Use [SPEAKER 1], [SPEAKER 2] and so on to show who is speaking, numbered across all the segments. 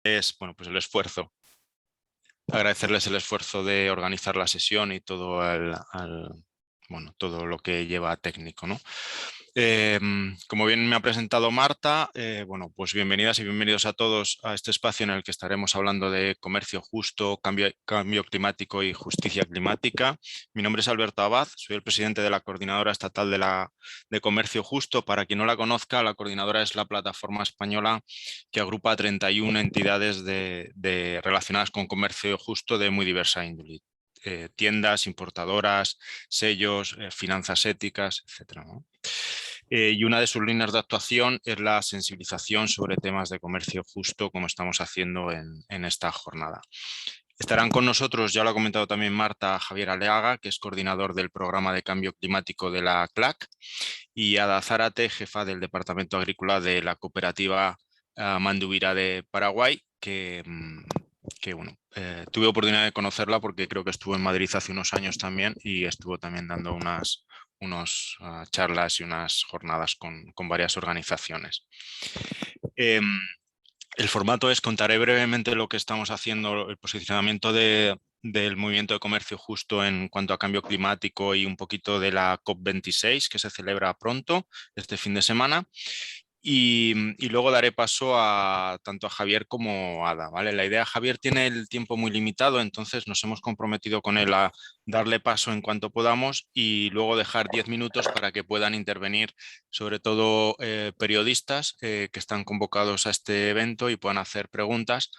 [SPEAKER 1] es bueno, pues el esfuerzo. Agradecerles el esfuerzo de organizar la sesión y todo, bueno, todo lo que lleva técnico, ¿no? Como bien me ha presentado Marta, bueno, pues bienvenidas y bienvenidos a todos a este espacio en el que estaremos hablando de comercio justo, cambio climático y justicia climática. Mi nombre es Alberto Abad, soy el presidente de la Coordinadora Estatal de Comercio Justo. Para quien no la conozca, la coordinadora es la plataforma española que agrupa a 31 entidades relacionadas con comercio justo de muy diversa índole. Tiendas, importadoras, sellos, finanzas éticas, etcétera, ¿no? Y una de sus líneas de actuación es la sensibilización sobre temas de comercio justo, como estamos haciendo en esta jornada. Estarán con nosotros, ya lo ha comentado también Marta, Javier Aleaga, que es coordinador del programa de cambio climático de la CLAC, y Ada Zárate, jefa del Departamento Agrícola de la cooperativa Mandubira de Paraguay, que bueno, tuve oportunidad de conocerla porque creo que estuvo en Madrid hace unos años también y estuvo también dando unas charlas y unas jornadas con varias organizaciones. El formato es: contaré brevemente lo que estamos haciendo, el posicionamiento del movimiento de comercio justo en cuanto a cambio climático y un poquito de la COP26 que se celebra pronto, este fin de semana. Y luego daré paso tanto a Javier como a Ada, ¿vale? La idea: Javier tiene el tiempo muy limitado, entonces nos hemos comprometido con él a darle paso en cuanto podamos y luego dejar 10 minutos para que puedan intervenir, sobre todo periodistas que están convocados a este evento y puedan hacer preguntas.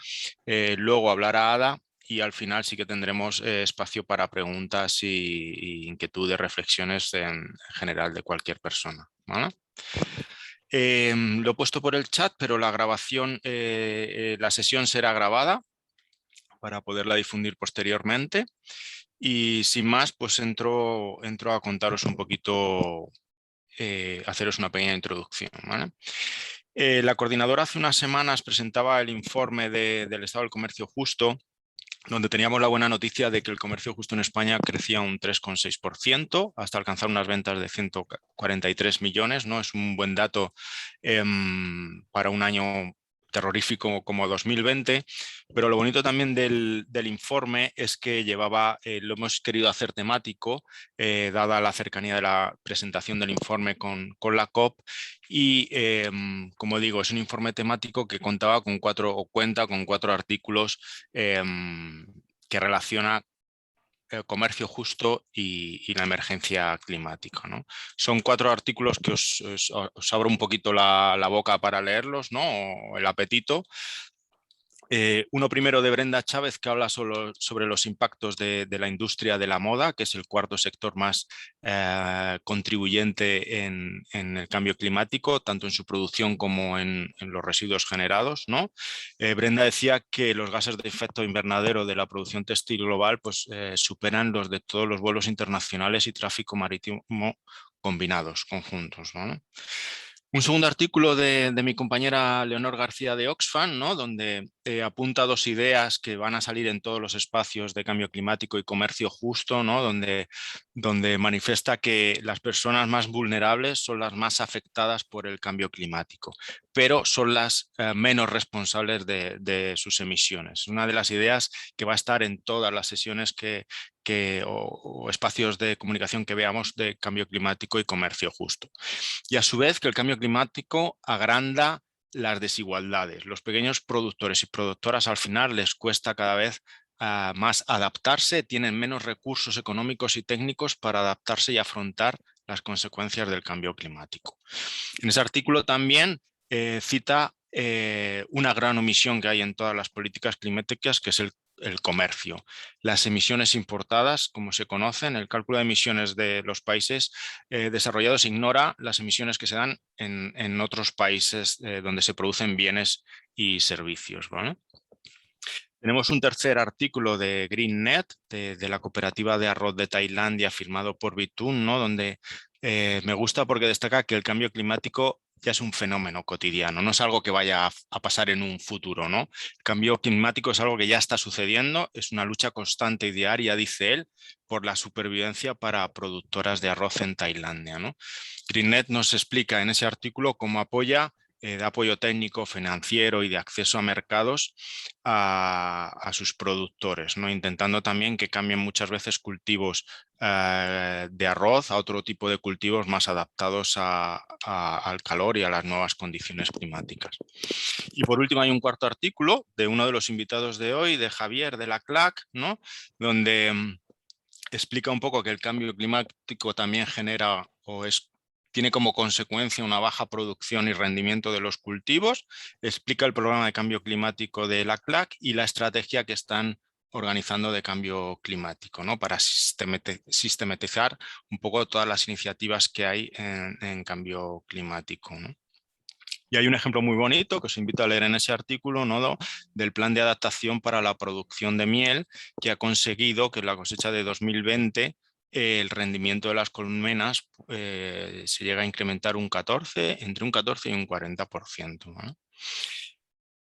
[SPEAKER 1] Luego hablará Ada y al final sí que tendremos espacio para preguntas y inquietudes, reflexiones en general de cualquier persona, ¿vale? Lo he puesto por el chat, pero la grabación, la sesión será grabada para poderla difundir posteriormente. Y sin más, pues entro a contaros un poquito, haceros una pequeña introducción, ¿vale? La coordinadora hace unas semanas presentaba el informe del estado del comercio justo, donde teníamos la buena noticia de que el comercio justo en España crecía un 3,6% hasta alcanzar unas ventas de 143 millones, ¿no? Es un buen dato para un año terrorífico como 2020, pero lo bonito también del informe es que lo hemos querido hacer temático, dada la cercanía de la presentación del informe con la COP, y como digo, es un informe temático que cuenta con cuatro artículos que relaciona el comercio justo y la emergencia climática, ¿no? Son 4 artículos que os abro un poquito la boca para leerlos, ¿no? O el apetito. Uno primero de Brenda Chávez, que habla sobre los impactos de la industria de la moda, que es el cuarto sector más contribuyente en el cambio climático, tanto en su producción como en los residuos generados, ¿no? Brenda decía que los gases de efecto invernadero de la producción textil global pues, superan los de todos los vuelos internacionales y tráfico marítimo combinados, conjuntos, ¿no? Un segundo artículo de mi compañera Leonor García de Oxfam, ¿no? Donde apunta 2 ideas que van a salir en todos los espacios de cambio climático y comercio justo, ¿no? Donde manifiesta que las personas más vulnerables son las más afectadas por el cambio climático, pero son las menos responsables de sus emisiones. Una de las ideas que va a estar en todas las sesiones o espacios de comunicación que veamos de cambio climático y comercio justo. Y a su vez que el cambio climático agranda las desigualdades. Los pequeños productores y productoras al final les cuesta cada vez más adaptarse, tienen menos recursos económicos y técnicos para adaptarse y afrontar las consecuencias del cambio climático. En ese artículo también cita una gran omisión que hay en todas las políticas climáticas, que es el comercio. Las emisiones importadas, como se conocen, el cálculo de emisiones de los países desarrollados ignora las emisiones que se dan en otros países donde se producen bienes y servicios, ¿vale? Tenemos un tercer artículo de GreenNet, de la cooperativa de arroz de Tailandia, firmado por Bitun, ¿no? Donde me gusta porque destaca que el cambio climático ya es un fenómeno cotidiano, no es algo que vaya a pasar en un futuro, ¿no? El cambio climático es algo que ya está sucediendo, es una lucha constante y diaria, dice él, por la supervivencia para productoras de arroz en Tailandia, ¿no? GreenNet nos explica en ese artículo cómo apoya de apoyo técnico, financiero y de acceso a mercados a sus productores, ¿no? Intentando también que cambien muchas veces cultivos de arroz a otro tipo de cultivos más adaptados al calor y a las nuevas condiciones climáticas. Y por último hay un cuarto artículo de uno de los invitados de hoy, de Javier de la CLAC, ¿no? Donde explica un poco que el cambio climático también genera tiene como consecuencia una baja producción y rendimiento de los cultivos. Explica el programa de cambio climático de la CLAC y la estrategia que están organizando de cambio climático, ¿no? Para sistematizar un poco todas las iniciativas que hay en cambio climático, ¿no? Y hay un ejemplo muy bonito que os invito a leer en ese artículo, ¿no? Del plan de adaptación para la producción de miel, que ha conseguido que en la cosecha de 2020 el rendimiento de las colmenas se llega a incrementar entre un 14 y un 40%, ¿no?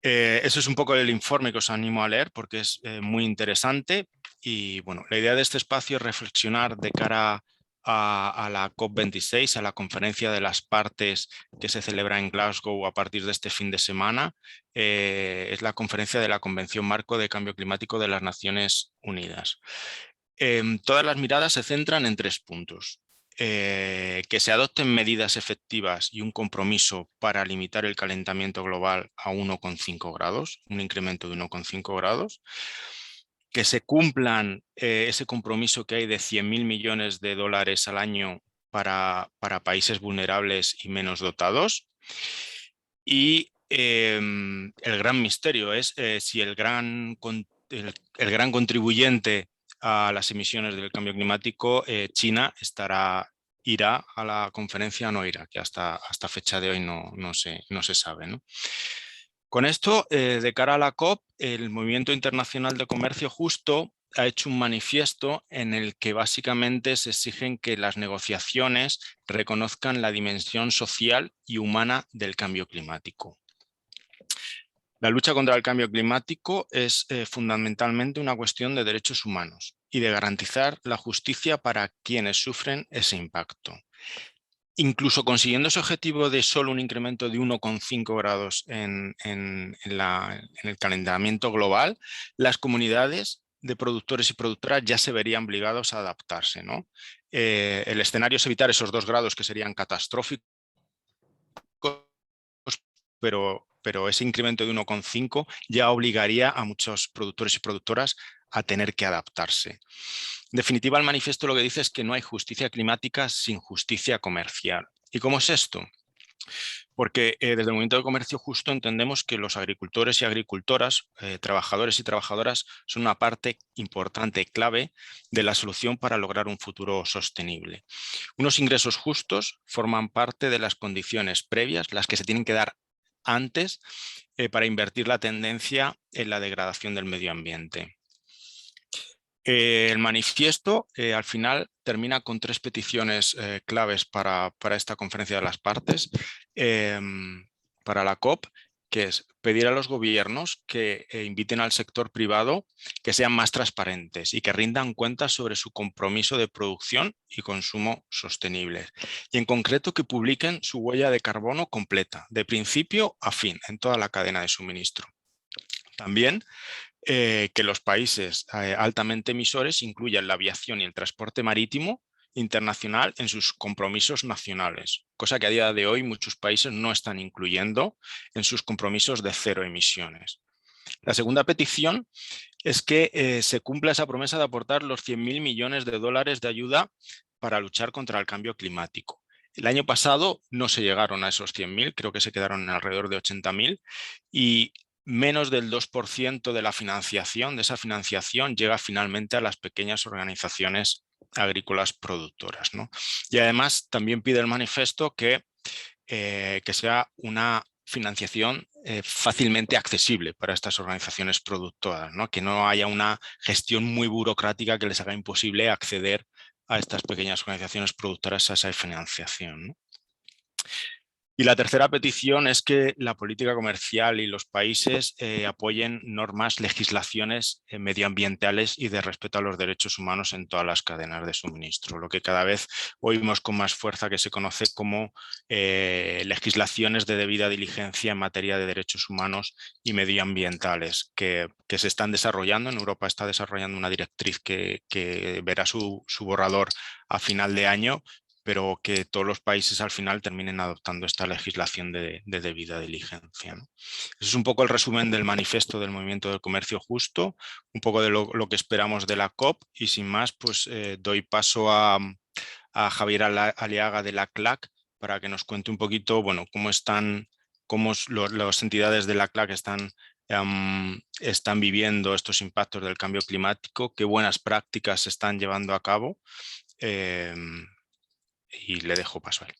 [SPEAKER 1] Eso es un poco el informe que os animo a leer porque es muy interesante y bueno, la idea de este espacio es reflexionar de cara a la COP26, a la conferencia de las partes que se celebra en Glasgow a partir de este fin de semana. Es la conferencia de la Convención Marco de Cambio Climático de las Naciones Unidas. Todas las miradas se centran en 3 puntos. Que se adopten medidas efectivas y un compromiso para limitar el calentamiento global a 1,5 grados, un incremento de 1,5 grados, que se cumplan ese compromiso que hay de 100.000 millones de dólares al año para países vulnerables y menos dotados. Y el gran misterio es si el gran contribuyente a las emisiones del cambio climático, China, irá a la conferencia o no irá, que hasta fecha de hoy no se sabe, ¿no? Con esto, de cara a la COP, el Movimiento Internacional de Comercio Justo ha hecho un manifiesto en el que básicamente se exigen que las negociaciones reconozcan la dimensión social y humana del cambio climático. La lucha contra el cambio climático es fundamentalmente una cuestión de derechos humanos y de garantizar la justicia para quienes sufren ese impacto. Incluso consiguiendo ese objetivo de solo un incremento de 1,5 grados en el calentamiento global, las comunidades de productores y productoras ya se verían obligados a adaptarse, ¿no? El escenario es evitar esos 2 grados que serían catastróficos, pero ese incremento de 1,5 ya obligaría a muchos productores y productoras a tener que adaptarse. En definitiva, el manifiesto lo que dice es que no hay justicia climática sin justicia comercial. ¿Y cómo es esto? Porque desde el Movimiento de Comercio Justo entendemos que los agricultores y agricultoras, trabajadores y trabajadoras, son una parte importante, clave de la solución para lograr un futuro sostenible. Unos ingresos justos forman parte de las condiciones previas, las que se tienen que dar antes para invertir la tendencia en la degradación del medio ambiente. El manifiesto al final termina con 3 peticiones claves para esta conferencia de las partes, para la COP, que es pedir a los gobiernos que inviten al sector privado que sean más transparentes y que rindan cuentas sobre su compromiso de producción y consumo sostenibles. Y en concreto que publiquen su huella de carbono completa, de principio a fin, en toda la cadena de suministro. También que los países altamente emisores incluyan la aviación y el transporte marítimo internacional en sus compromisos nacionales, cosa que a día de hoy muchos países no están incluyendo en sus compromisos de cero emisiones. La segunda petición es que se cumpla esa promesa de aportar los 100.000 millones de dólares de ayuda para luchar contra el cambio climático. El año pasado no se llegaron a esos 100.000, creo que se quedaron en alrededor de 80.000 y menos del 2% de la financiación, de esa financiación, llega finalmente a las pequeñas organizaciones agrícolas productoras, ¿no? Y además también pide el manifiesto que sea una financiación fácilmente accesible para estas organizaciones productoras, ¿no? Que no haya una gestión muy burocrática que les haga imposible acceder a estas pequeñas organizaciones productoras a esa financiación, ¿no? Y la tercera petición es que la política comercial y los países apoyen normas, legislaciones medioambientales y de respeto a los derechos humanos en todas las cadenas de suministro, lo que cada vez oímos con más fuerza que se conoce como legislaciones de debida diligencia en materia de derechos humanos y medioambientales que se están desarrollando. En Europa está desarrollando una directriz que verá su borrador a final de año, pero que todos los países al final terminen adoptando esta legislación de debida diligencia, ¿no? Ese es un poco el resumen del manifiesto del Movimiento del Comercio Justo, un poco de lo que esperamos de la COP, y sin más, pues doy paso a Javier Aliaga de la CLAC para que nos cuente un poquito, bueno, cómo las entidades de la CLAC están viviendo estos impactos del cambio climático, qué buenas prácticas se están llevando a cabo. Y le dejo paso a él.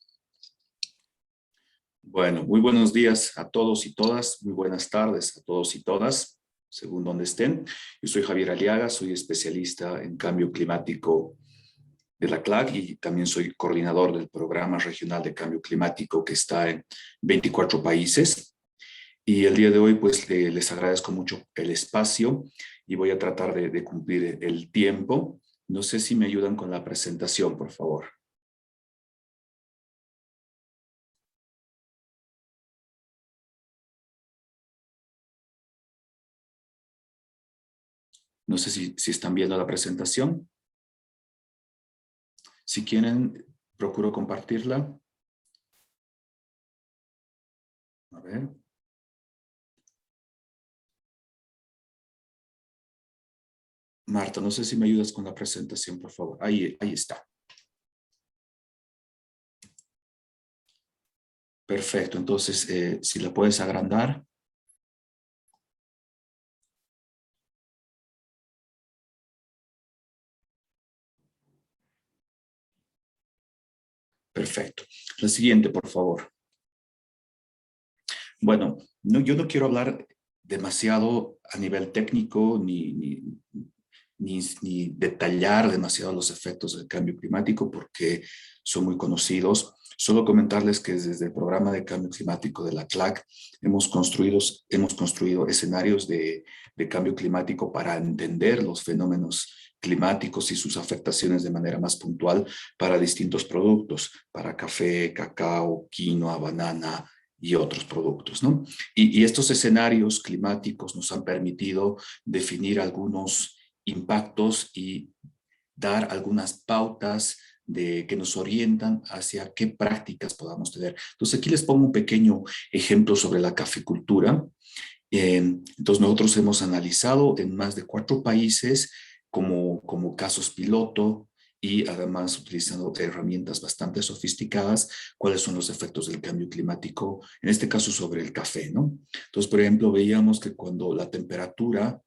[SPEAKER 2] Bueno, muy buenos días a todos y todas, muy buenas tardes a todos y todas, según donde estén. Yo soy Javier Aliaga, soy especialista en cambio climático de la CLAC y también soy coordinador del Programa Regional de Cambio Climático que está en 24 países. Y el día de hoy pues les agradezco mucho el espacio y voy a tratar de cumplir el tiempo. No sé si me ayudan con la presentación, por favor. No sé si están viendo la presentación. Si quieren, procuro compartirla. A ver. Marta, no sé si me ayudas con la presentación, por favor. Ahí está. Perfecto, entonces, si la puedes agrandar. Perfecto. La siguiente, por favor. Bueno, yo no quiero hablar demasiado a nivel técnico ni detallar demasiado los efectos del cambio climático porque son muy conocidos. Solo comentarles que desde el programa de cambio climático de la CLAC hemos construido escenarios de cambio climático para entender los fenómenos climáticos y sus afectaciones de manera más puntual para distintos productos, para café, cacao, quinoa, banana y otros productos, ¿no? Y estos escenarios climáticos nos han permitido definir algunos impactos y dar algunas pautas que nos orientan hacia qué prácticas podamos tener. Entonces aquí les pongo un pequeño ejemplo sobre la caficultura. Entonces nosotros hemos analizado en más de 4 países como casos piloto y además utilizando herramientas bastante sofisticadas, cuáles son los efectos del cambio climático, en este caso sobre el café, ¿no? Entonces, por ejemplo, veíamos que cuando la temperatura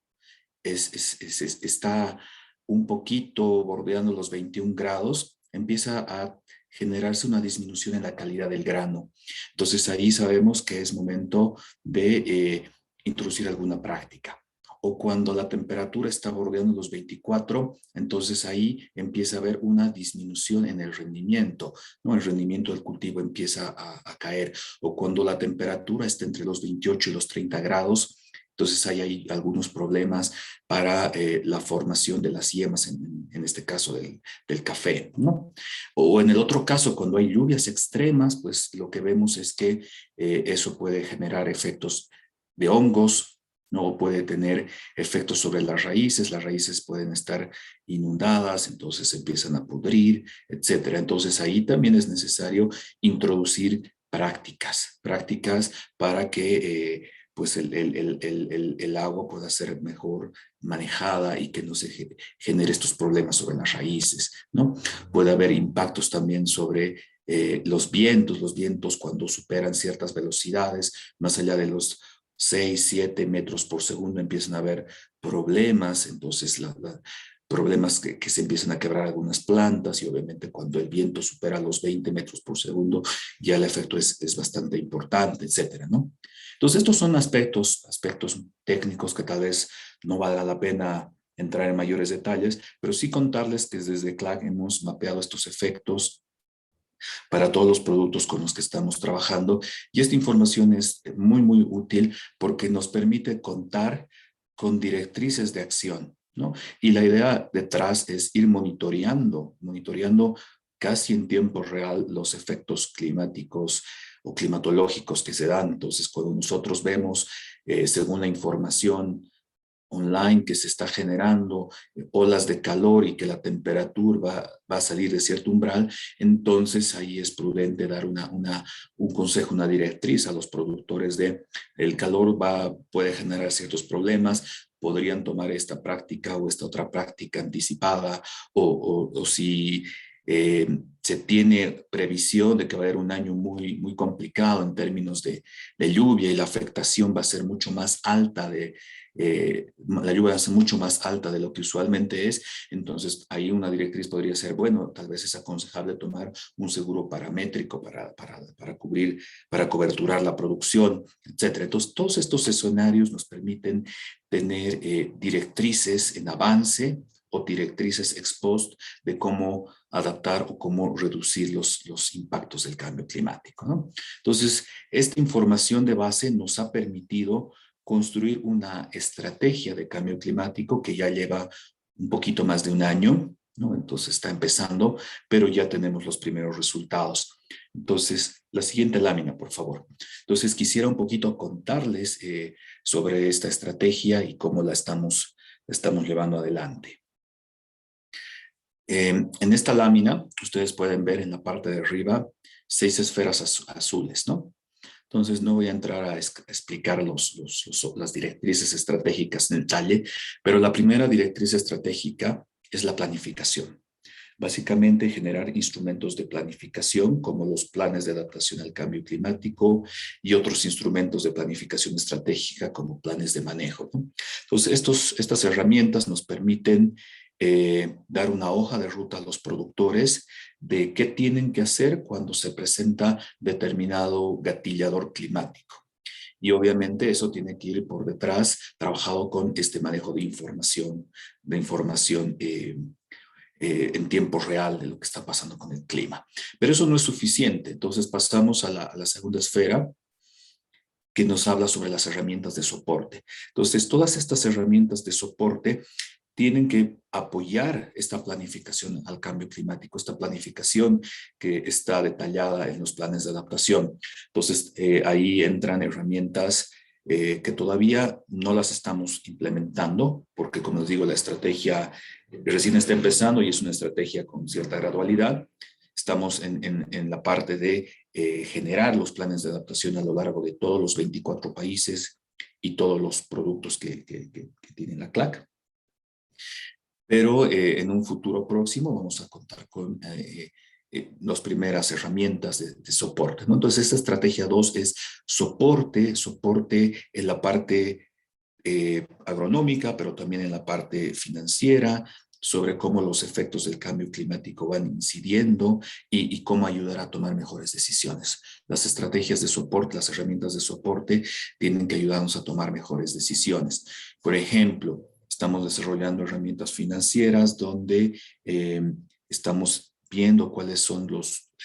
[SPEAKER 2] está un poquito bordeando los 21 grados, empieza a generarse una disminución en la calidad del grano. Entonces ahí sabemos que es momento de introducir alguna práctica. O cuando la temperatura está bordeando los 24, entonces ahí empieza a haber una disminución en el rendimiento, ¿no? El rendimiento del cultivo empieza a caer. O cuando la temperatura está entre los 28 y los 30 grados, entonces hay algunos problemas para la formación de las yemas, en este caso del café, ¿no? O en el otro caso, cuando hay lluvias extremas, pues lo que vemos es que eso puede generar efectos de hongos, ¿no? Puede tener efectos sobre las raíces pueden estar inundadas, entonces empiezan a pudrir, etcétera. Entonces ahí también es necesario introducir prácticas para que pues el agua pueda ser mejor manejada y que no se genere estos problemas sobre las raíces, ¿no? Puede haber impactos también sobre los vientos cuando superan ciertas velocidades, más allá de los 6, 7 metros por segundo empiezan a haber problemas, entonces problemas que se empiezan a quebrar algunas plantas y obviamente cuando el viento supera los 20 metros por segundo ya el efecto es bastante importante, etcétera, ¿no? Entonces estos son aspectos técnicos que tal vez no valga la pena entrar en mayores detalles, pero sí contarles que desde CLAC hemos mapeado estos efectos para todos los productos con los que estamos trabajando. Y esta información es muy, muy útil porque nos permite contar con directrices de acción, ¿no? Y la idea detrás es ir monitoreando casi en tiempo real los efectos climáticos o climatológicos que se dan. Entonces, cuando nosotros vemos, según la información online que se está generando, olas de calor y que la temperatura va a salir de cierto umbral, entonces ahí es prudente dar un consejo, una directriz a los productores de el calor puede generar ciertos problemas, podrían tomar esta práctica o esta otra práctica anticipada, o si se tiene previsión de que va a haber un año muy, muy complicado en términos de lluvia y la afectación va a ser mucho más alta la lluvia va a ser mucho más alta de lo que usualmente es, entonces ahí una directriz podría ser, bueno, tal vez es aconsejable tomar un seguro paramétrico para coberturar la producción, etcétera. Entonces, todos estos escenarios nos permiten tener directrices en avance o directrices ex post de cómo adaptar o cómo reducir los impactos del cambio climático, ¿no? Entonces, esta información de base nos ha permitido construir una estrategia de cambio climático que ya lleva un poquito más de un año, ¿no? Entonces está empezando, pero ya tenemos los primeros resultados. Entonces, la siguiente lámina, por favor. Entonces, quisiera un poquito contarles sobre esta estrategia y cómo la estamos llevando adelante. En esta lámina, ustedes pueden ver en la parte de arriba 6 esferas azules, ¿no? Entonces, no voy a entrar a explicar las directrices estratégicas en detalle, pero la primera directriz estratégica es la planificación. Básicamente, generar instrumentos de planificación como los planes de adaptación al cambio climático y otros instrumentos de planificación estratégica como planes de manejo, ¿no? Entonces, estas herramientas nos permiten dar una hoja de ruta a los productores de qué tienen que hacer cuando se presenta determinado gatillador climático. Y obviamente eso tiene que ir por detrás trabajado con este manejo de información en tiempo real de lo que está pasando con el clima. Pero eso no es suficiente. Entonces pasamos a la segunda esfera, que nos habla sobre las herramientas de soporte. Entonces, todas estas herramientas de soporte tienen que apoyar esta planificación al cambio climático, esta planificación que está detallada en los planes de adaptación. Entonces, ahí entran herramientas que todavía no las estamos implementando, porque como les digo, la estrategia recién está empezando y es una estrategia con cierta gradualidad. Estamos en la parte de generar los planes de adaptación a lo largo de todos los 24 países y todos los productos que tienen la CLAC. Pero en un futuro próximo vamos a contar con las primeras herramientas de soporte, ¿no? Entonces, esta estrategia 2 es soporte en la parte agronómica, pero también en la parte financiera, sobre cómo los efectos del cambio climático van incidiendo y cómo ayudar a tomar mejores decisiones. Las estrategias de soporte, las herramientas de soporte tienen que ayudarnos a tomar mejores decisiones. Por ejemplo, estamos desarrollando herramientas financieras donde estamos viendo cuáles son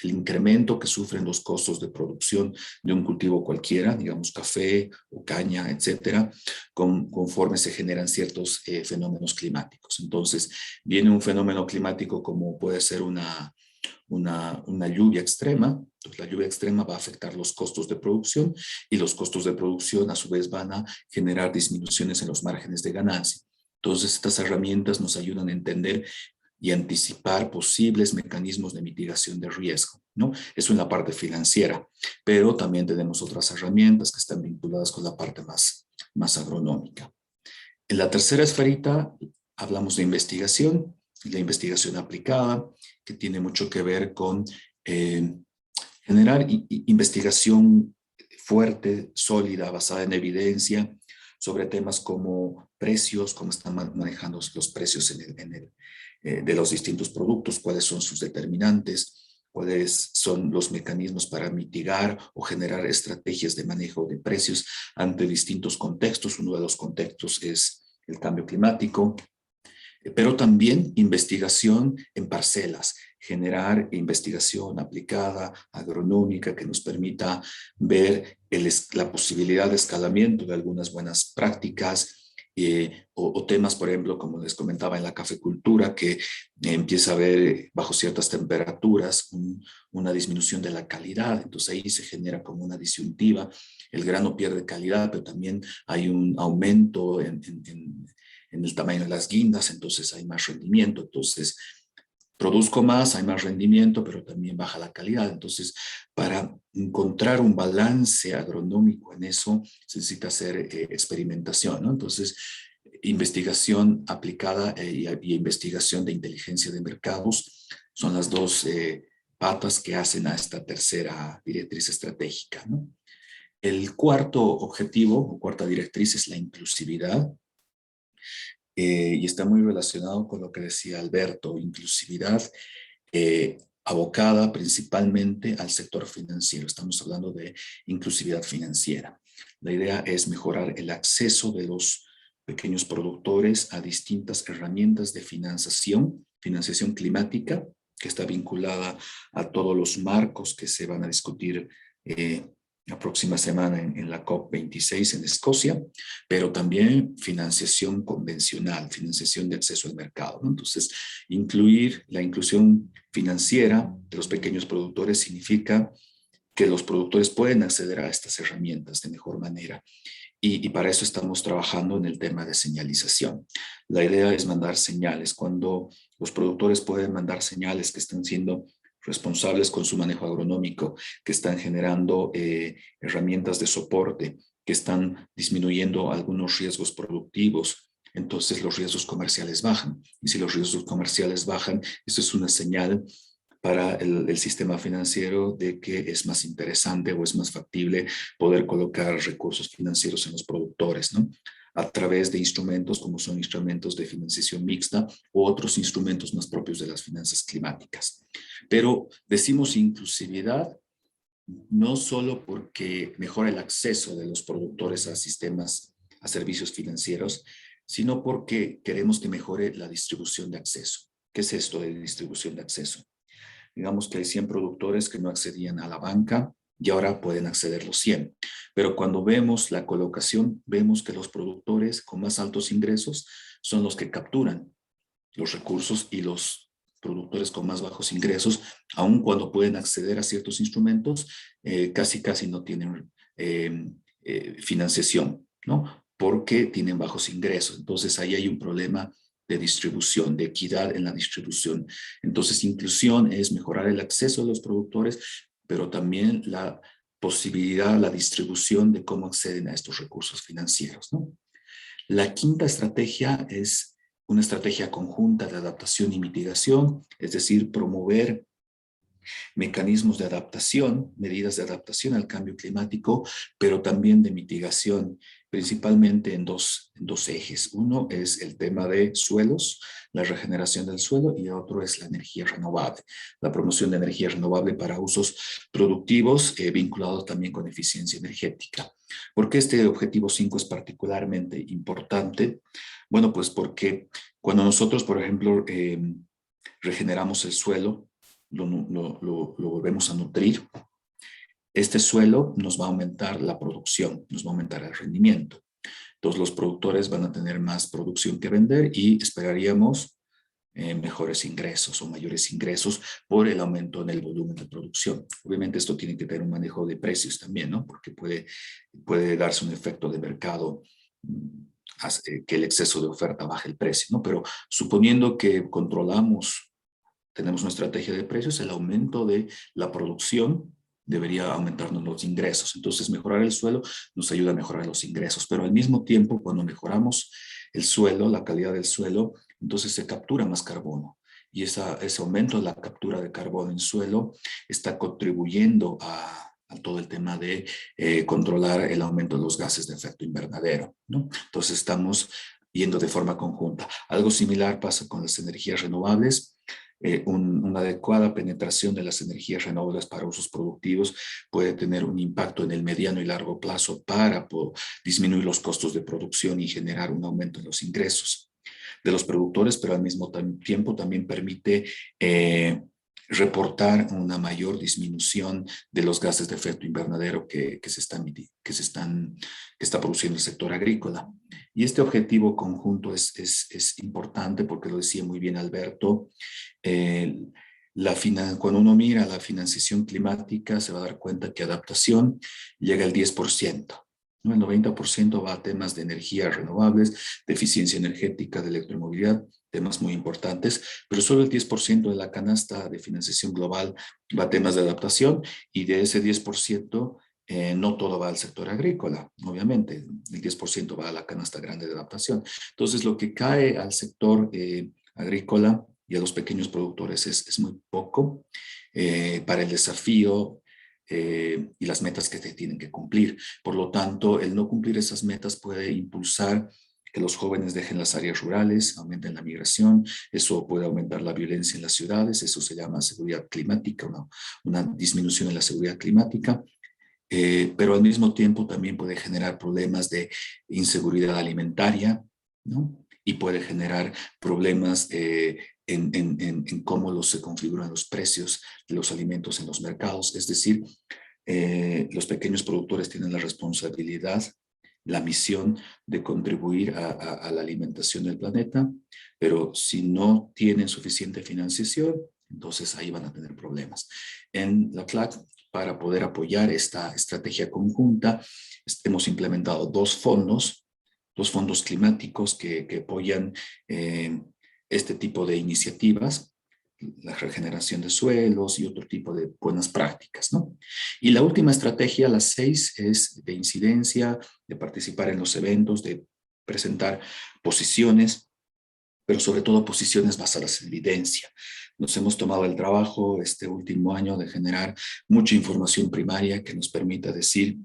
[SPEAKER 2] el incremento que sufren los costos de producción de un cultivo cualquiera, digamos café o caña, etcétera, conforme se generan ciertos fenómenos climáticos. Entonces, viene un fenómeno climático como puede ser una lluvia extrema. Entonces, la lluvia extrema va a afectar los costos de producción y los costos de producción a su vez van a generar disminuciones en los márgenes de ganancia. Entonces, estas herramientas nos ayudan a entender y anticipar posibles mecanismos de mitigación de riesgo, ¿no? Eso en la parte financiera, pero también tenemos otras herramientas que están vinculadas con la parte más agronómica. En la tercera esferita hablamos de investigación, la investigación aplicada, que tiene mucho que ver con generar investigación fuerte, sólida, basada en evidencia, sobre temas como precios, cómo están manejando los precios de los distintos productos, cuáles son sus determinantes, cuáles son los mecanismos para mitigar o generar estrategias de manejo de precios ante distintos contextos. Uno de los contextos es el cambio climático. Pero también investigación en parcelas, generar investigación aplicada, agronómica, que nos permita ver la posibilidad de escalamiento de algunas buenas prácticas, o temas, por ejemplo, como les comentaba en la cafecultura, que empieza a haber bajo ciertas temperaturas una disminución de la calidad, entonces ahí se genera como una disyuntiva, el grano pierde calidad, pero también hay un aumento en el tamaño de las guindas, entonces hay más rendimiento, entonces produzco más, hay más rendimiento, pero también baja la calidad. Entonces, para encontrar un balance agronómico en eso, se necesita hacer experimentación, ¿no? Entonces, investigación aplicada y investigación de inteligencia de mercados son las dos patas que hacen a esta tercera directriz estratégica, ¿no? El cuarto objetivo o cuarta directriz es la inclusividad. Y está muy relacionado con lo que decía Alberto, inclusividad abocada principalmente al sector financiero. Estamos hablando de inclusividad financiera. La idea es mejorar el acceso de los pequeños productores a distintas herramientas de financiación climática, que está vinculada a todos los marcos que se van a discutir la próxima semana en la COP26 en Escocia, pero también financiación convencional, financiación de acceso al mercado, ¿no? Entonces, incluir la inclusión financiera de los pequeños productores significa que los productores pueden acceder a estas herramientas de mejor manera. Y para eso estamos trabajando en el tema de señalización. La idea es mandar señales. Cuando los productores pueden mandar señales que están siendo responsables con su manejo agronómico, que están generando herramientas de soporte, que están disminuyendo algunos riesgos productivos, entonces los riesgos comerciales bajan. Y si los riesgos comerciales bajan, eso es una señal para el sistema financiero de que es más interesante o es más factible poder colocar recursos financieros en los productores, ¿no? A través de instrumentos como son instrumentos de financiación mixta u otros instrumentos más propios de las finanzas climáticas. Pero decimos inclusividad no solo porque mejora el acceso de los productores a sistemas, a servicios financieros, sino porque queremos que mejore la distribución de acceso. ¿Qué es esto de distribución de acceso? Digamos que hay 100 productores que no accedían a la banca y ahora pueden acceder los 100. Pero cuando vemos la colocación, vemos que los productores con más altos ingresos son los que capturan los recursos y los productores con más bajos ingresos, aun cuando pueden acceder a ciertos instrumentos, casi no tienen financiación, ¿no? Porque tienen bajos ingresos. Entonces ahí hay un problema de distribución, de equidad en la distribución. Entonces, inclusión es mejorar el acceso de los productores, pero también la posibilidad, la distribución de cómo acceden a estos recursos financieros, ¿no? La quinta estrategia es una estrategia conjunta de adaptación y mitigación, es decir, promover mecanismos de adaptación, medidas de adaptación al cambio climático, pero también de mitigación, principalmente en dos ejes. Uno es el tema de suelos, la regeneración del suelo, y otro es la energía renovable, la promoción de energía renovable para usos productivos vinculados también con eficiencia energética. ¿Por qué este objetivo 5 es particularmente importante? Bueno, pues porque cuando nosotros, por ejemplo, regeneramos el suelo, lo volvemos a nutrir, este suelo nos va a aumentar la producción, nos va a aumentar el rendimiento. Entonces los productores van a tener más producción que vender y esperaríamos mejores ingresos o mayores ingresos por el aumento en el volumen de producción. Obviamente esto tiene que tener un manejo de precios también, ¿no? Porque puede darse un efecto de mercado, que el exceso de oferta baje el precio, ¿no? Pero suponiendo que tenemos una estrategia de precios, el aumento de la producción debería aumentarnos los ingresos. Entonces, mejorar el suelo nos ayuda a mejorar los ingresos, pero al mismo tiempo, cuando mejoramos el suelo, la calidad del suelo, entonces se captura más carbono. Y ese aumento de la captura de carbono en suelo está contribuyendo a todo el tema de controlar el aumento de los gases de efecto invernadero, ¿no? Entonces, estamos yendo de forma conjunta. Algo similar pasa con las energías renovables. Una adecuada penetración de las energías renovables para usos productivos puede tener un impacto en el mediano y largo plazo para disminuir los costos de producción y generar un aumento en los ingresos. de los productores, pero al mismo tiempo también permite reportar una mayor disminución de los gases de efecto invernadero que está produciendo el sector agrícola. Y este objetivo conjunto es importante porque lo decía muy bien Alberto. Cuando uno mira la financiación climática, se va a dar cuenta que adaptación llega al 10%. ¿No? El 90% va a temas de energías renovables, de eficiencia energética, de electromovilidad, temas muy importantes, pero solo el 10% de la canasta de financiación global va a temas de adaptación, y de ese 10%, no todo va al sector agrícola, obviamente, el 10% va a la canasta grande de adaptación. Entonces, lo que cae al sector agrícola y a los pequeños productores es muy poco para el desafío y las metas que se tienen que cumplir. Por lo tanto, el no cumplir esas metas puede impulsar que los jóvenes dejen las áreas rurales, aumenten la migración, eso puede aumentar la violencia en las ciudades, eso se llama seguridad climática, una disminución en la seguridad climática, pero al mismo tiempo también puede generar problemas de inseguridad alimentaria, ¿no? Y puede generar problemas en cómo se configuran los precios de los alimentos en los mercados. Es decir, los pequeños productores tienen la responsabilidad, la misión de contribuir a la alimentación del planeta, pero si no tienen suficiente financiación, entonces ahí van a tener problemas. En la CLAC, para poder apoyar esta estrategia conjunta, hemos implementado dos fondos climáticos que apoyan este tipo de iniciativas, la regeneración de suelos y otro tipo de buenas prácticas, ¿no? Y la última estrategia, la 6, es de incidencia, de participar en los eventos, de presentar posiciones, pero sobre todo posiciones basadas en evidencia. Nos hemos tomado el trabajo este último año de generar mucha información primaria que nos permita decir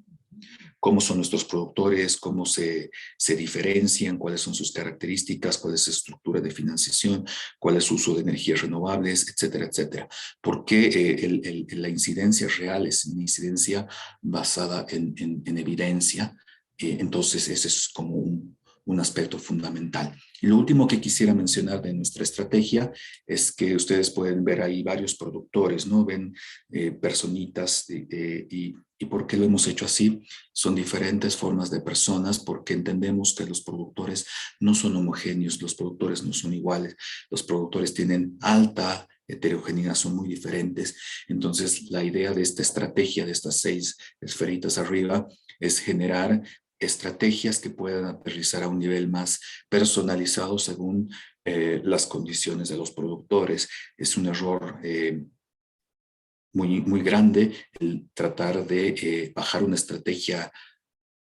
[SPEAKER 2] cómo son nuestros productores, cómo se diferencian, cuáles son sus características, cuál es su estructura de financiación, cuál es su uso de energías renovables, etcétera, etcétera. Porque la incidencia real es una incidencia basada en evidencia. Entonces, ese es como un aspecto fundamental. Y lo último que quisiera mencionar de nuestra estrategia es que ustedes pueden ver ahí varios productores, ¿no? Ven personitas y ¿por qué lo hemos hecho así? Son diferentes formas de personas porque entendemos que los productores no son homogéneos, los productores no son iguales, los productores tienen alta heterogeneidad, son muy diferentes. Entonces, la idea de esta estrategia, de estas 6 esferitas arriba, es generar estrategias que puedan aterrizar a un nivel más personalizado según las condiciones de los productores. Es un error muy grande el tratar de bajar una estrategia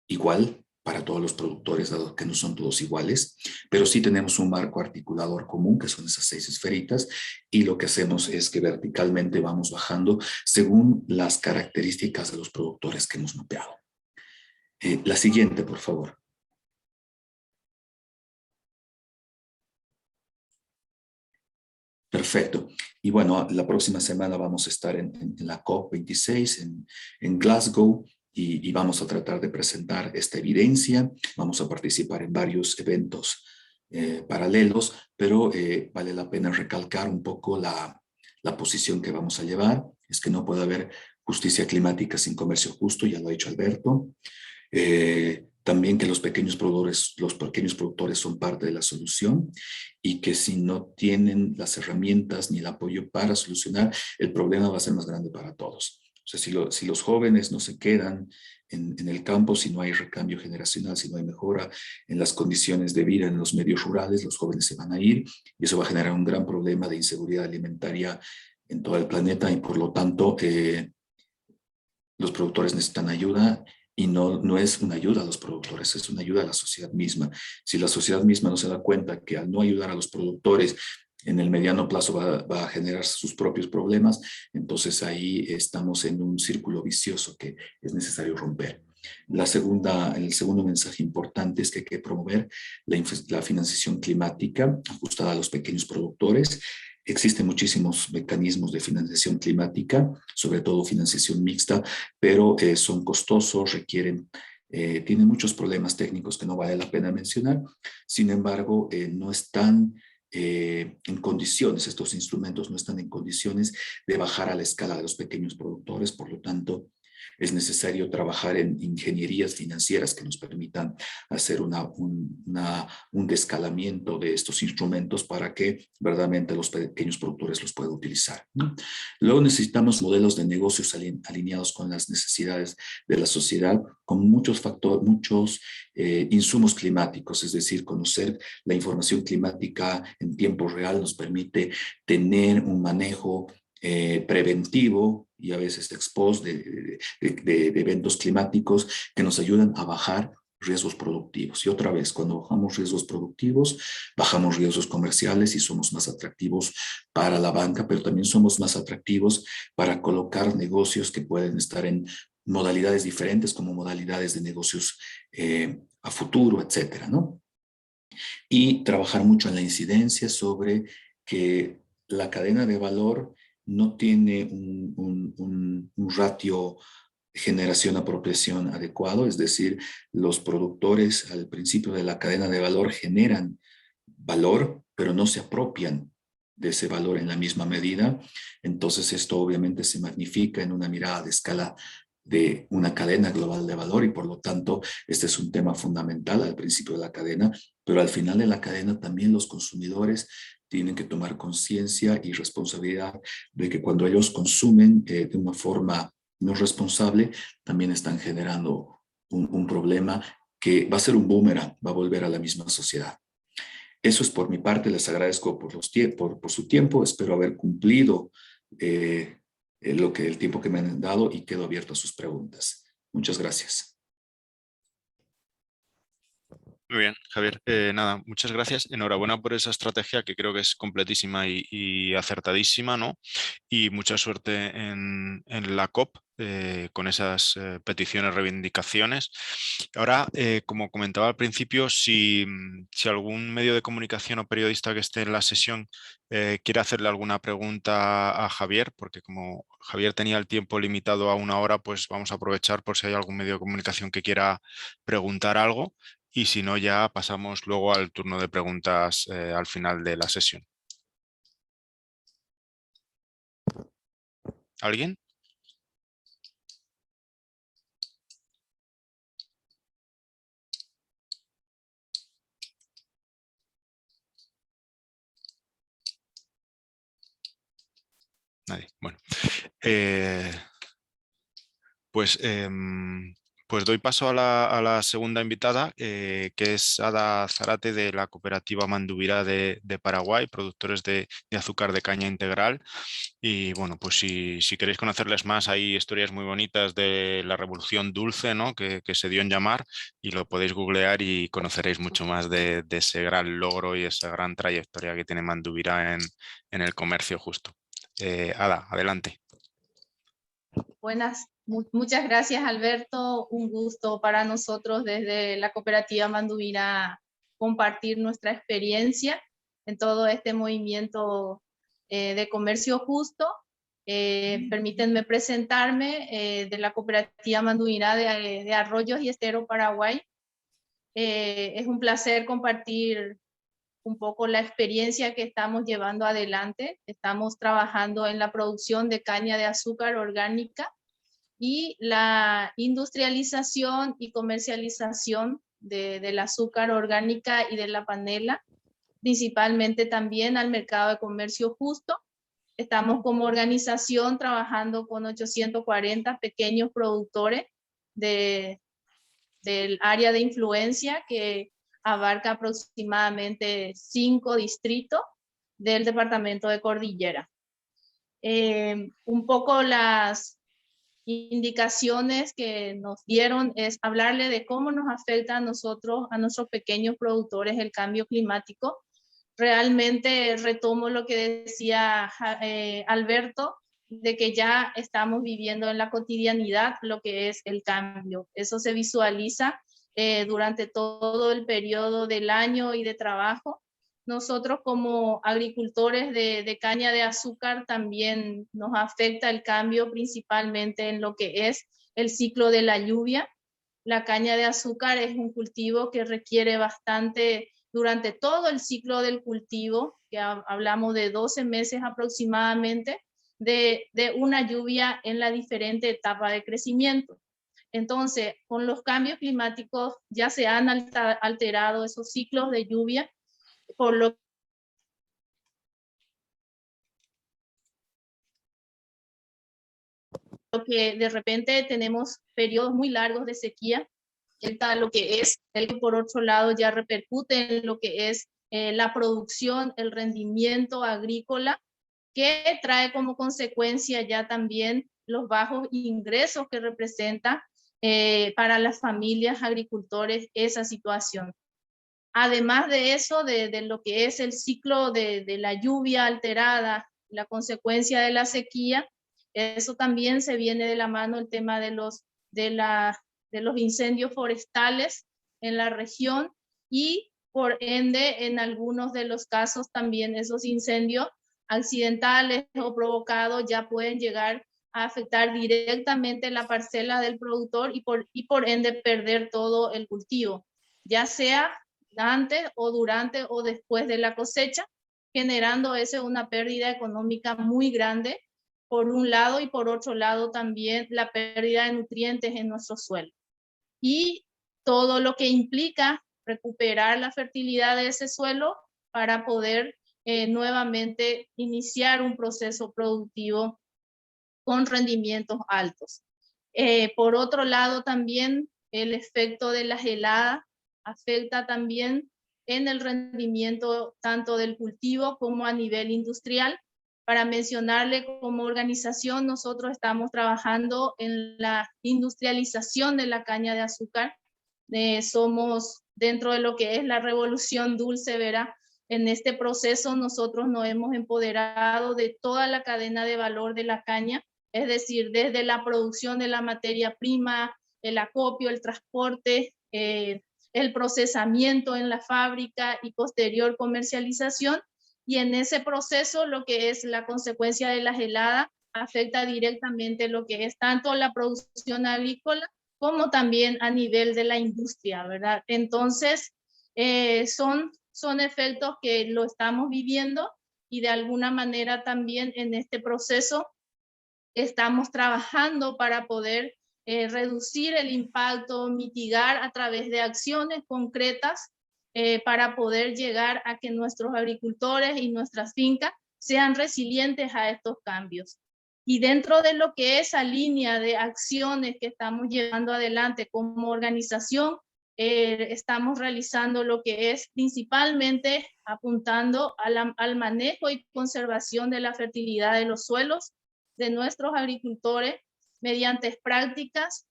[SPEAKER 2] igual para todos los productores, dado que no son todos iguales, pero sí tenemos un marco articulador común, que son esas 6 esferitas, y lo que hacemos es que verticalmente vamos bajando según las características de los productores que hemos mapeado. La siguiente, por favor. Perfecto. Y bueno, la próxima semana vamos a estar en la COP26 en Glasgow y vamos a tratar de presentar esta evidencia. Vamos a participar en varios eventos paralelos, pero vale la pena recalcar un poco la posición que vamos a llevar. Es que no puede haber justicia climática sin comercio justo, ya lo ha dicho Alberto. También que los pequeños productores son parte de la solución y que si no tienen las herramientas ni el apoyo para solucionar, el problema va a ser más grande para todos. O sea, si los jóvenes no se quedan en el campo, si no hay recambio generacional, si no hay mejora en las condiciones de vida en los medios rurales, los jóvenes se van a ir y eso va a generar un gran problema de inseguridad alimentaria en todo el planeta y por lo tanto los productores necesitan ayuda y no es una ayuda a los productores, es una ayuda a la sociedad misma. Si la sociedad misma no se da cuenta que al no ayudar a los productores en el mediano plazo va a generar sus propios problemas, entonces ahí estamos en un círculo vicioso que es necesario romper. El segundo mensaje importante es que hay que promover la financiación climática ajustada a los pequeños productores. Existen muchísimos mecanismos de financiación climática, sobre todo financiación mixta, pero son costosos, requieren Tiene muchos problemas técnicos que no vale la pena mencionar. Sin embargo, no están en condiciones, estos instrumentos no están en condiciones de bajar a la escala de los pequeños productores. Por lo tanto, es necesario trabajar en ingenierías financieras que nos permitan hacer un descalamiento de estos instrumentos para que verdaderamente los pequeños productores los puedan utilizar, ¿no? Luego necesitamos modelos de negocios alineados con las necesidades de la sociedad, con muchos factores, muchos insumos climáticos, es decir, conocer la información climática en tiempo real nos permite tener un manejo preventivo y a veces ex post de eventos climáticos que nos ayudan a bajar riesgos productivos. Y otra vez, cuando bajamos riesgos productivos, bajamos riesgos comerciales y somos más atractivos para la banca, pero también somos más atractivos para colocar negocios que pueden estar en modalidades diferentes, como modalidades de negocios a futuro, etcétera, ¿no? Y trabajar mucho en la incidencia sobre que la cadena de valor no tiene un ratio generación-apropiación adecuado, es decir, los productores al principio de la cadena de valor generan valor, pero no se apropian de ese valor en la misma medida. Entonces esto obviamente se magnifica en una mirada de escala de una cadena global de valor y por lo tanto este es un tema fundamental al principio de la cadena, pero al final de la cadena también los consumidores tienen que tomar conciencia y responsabilidad de que cuando ellos consumen de una forma no responsable, también están generando un problema que va a ser un boomerang, va a volver a la misma sociedad. Eso es por mi parte, les agradezco por su tiempo, espero haber cumplido el tiempo que me han dado y quedo abierto a sus preguntas. Muchas gracias.
[SPEAKER 1] Muy bien, Javier. Nada, muchas gracias. Enhorabuena por esa estrategia que creo que es completísima y acertadísima, ¿no? Y mucha suerte en la COP con esas peticiones, reivindicaciones. Ahora, como comentaba al principio, si algún medio de comunicación o periodista que esté en la sesión quiere hacerle alguna pregunta a Javier, porque como Javier tenía el tiempo limitado a 1 hora, pues vamos a aprovechar por si hay algún medio de comunicación que quiera preguntar algo. Y si no, ya pasamos luego al turno de preguntas al final de la sesión. ¿Alguien? Nadie. Bueno. Pues, pues doy paso a la segunda invitada, que es Ada Zarate de la cooperativa Mandubirá de Paraguay, productores de azúcar de caña integral. Y bueno, pues si queréis conocerles más, hay historias muy bonitas de la revolución dulce, ¿no? que se dio en llamar, y lo podéis googlear y conoceréis mucho más de ese gran logro y esa gran trayectoria que tiene Mandubirá en el comercio justo. Ada, adelante.
[SPEAKER 3] Buenas, muchas gracias, Alberto. Un gusto para nosotros desde la cooperativa Mandubirá compartir nuestra experiencia en todo este movimiento de comercio justo. Permítanme presentarme de la cooperativa Mandubirá de Arroyos y Estero, Paraguay. Es un placer compartir un poco la experiencia que estamos llevando adelante. Estamos trabajando en la producción de caña de azúcar orgánica y la industrialización y comercialización del azúcar orgánica y de la panela, principalmente también al mercado de comercio justo. Estamos como organización trabajando con 840 pequeños productores del área de influencia que abarca aproximadamente 5 distritos del departamento de Cordillera. Un poco las indicaciones que nos dieron es hablarle de cómo nos afecta a nosotros, a nuestros pequeños productores, el cambio climático. Realmente retomo lo que decía Alberto, de que ya estamos viviendo en la cotidianidad lo que es el cambio. Eso se visualiza durante todo el periodo del año y de trabajo. Nosotros como agricultores de caña de azúcar también nos afecta el cambio principalmente en lo que es el ciclo de la lluvia. la caña de azúcar es un cultivo que requiere bastante, durante todo el ciclo del cultivo, que hablamos de 12 meses aproximadamente, de una lluvia en la diferente etapa de crecimiento. Entonces, con los cambios climáticos ya se han alterado esos ciclos de lluvia, por lo que de repente tenemos periodos muy largos de sequía, lo que es el que por otro lado ya repercute en lo que es la producción, el rendimiento agrícola, que trae como consecuencia ya también los bajos ingresos que representa para las familias agricultores esa situación. Además de eso, de lo que es el ciclo de la lluvia alterada, la consecuencia de la sequía, eso también se viene de la mano el tema de los incendios forestales en la región y por ende en algunos de los casos también esos incendios accidentales o provocados ya pueden llegar a afectar directamente la parcela del productor y por ende perder todo el cultivo, ya sea antes o durante o después de la cosecha, generando una pérdida económica muy grande por un lado y por otro lado también la pérdida de nutrientes en nuestro suelo. Y todo lo que implica recuperar la fertilidad de ese suelo para poder nuevamente iniciar un proceso productivo con rendimientos altos. Por otro lado, también el efecto de las heladas afecta también en el rendimiento tanto del cultivo como a nivel industrial. Para mencionarle, como organización nosotros estamos trabajando en la industrialización de la caña de azúcar. Somos dentro de lo que es la revolución dulce, ¿verdad? En este proceso nosotros nos hemos empoderado de toda la cadena de valor de la caña, es decir, desde la producción de la materia prima, el acopio, el transporte, el procesamiento en la fábrica y posterior comercialización. Y en ese proceso lo que es la consecuencia de las heladas afecta directamente lo que es tanto la producción agrícola como también a nivel de la industria, ¿verdad? Entonces, son efectos que lo estamos viviendo y de alguna manera también en este proceso estamos trabajando para poder reducir el impacto, mitigar a través de acciones concretas para poder llegar a que nuestros agricultores y nuestras fincas sean resilientes a estos cambios. Y dentro de lo que es esa línea de acciones que estamos llevando adelante como organización, estamos realizando lo que es principalmente apuntando al manejo y conservación de la fertilidad de los suelos de nuestros agricultores mediante prácticas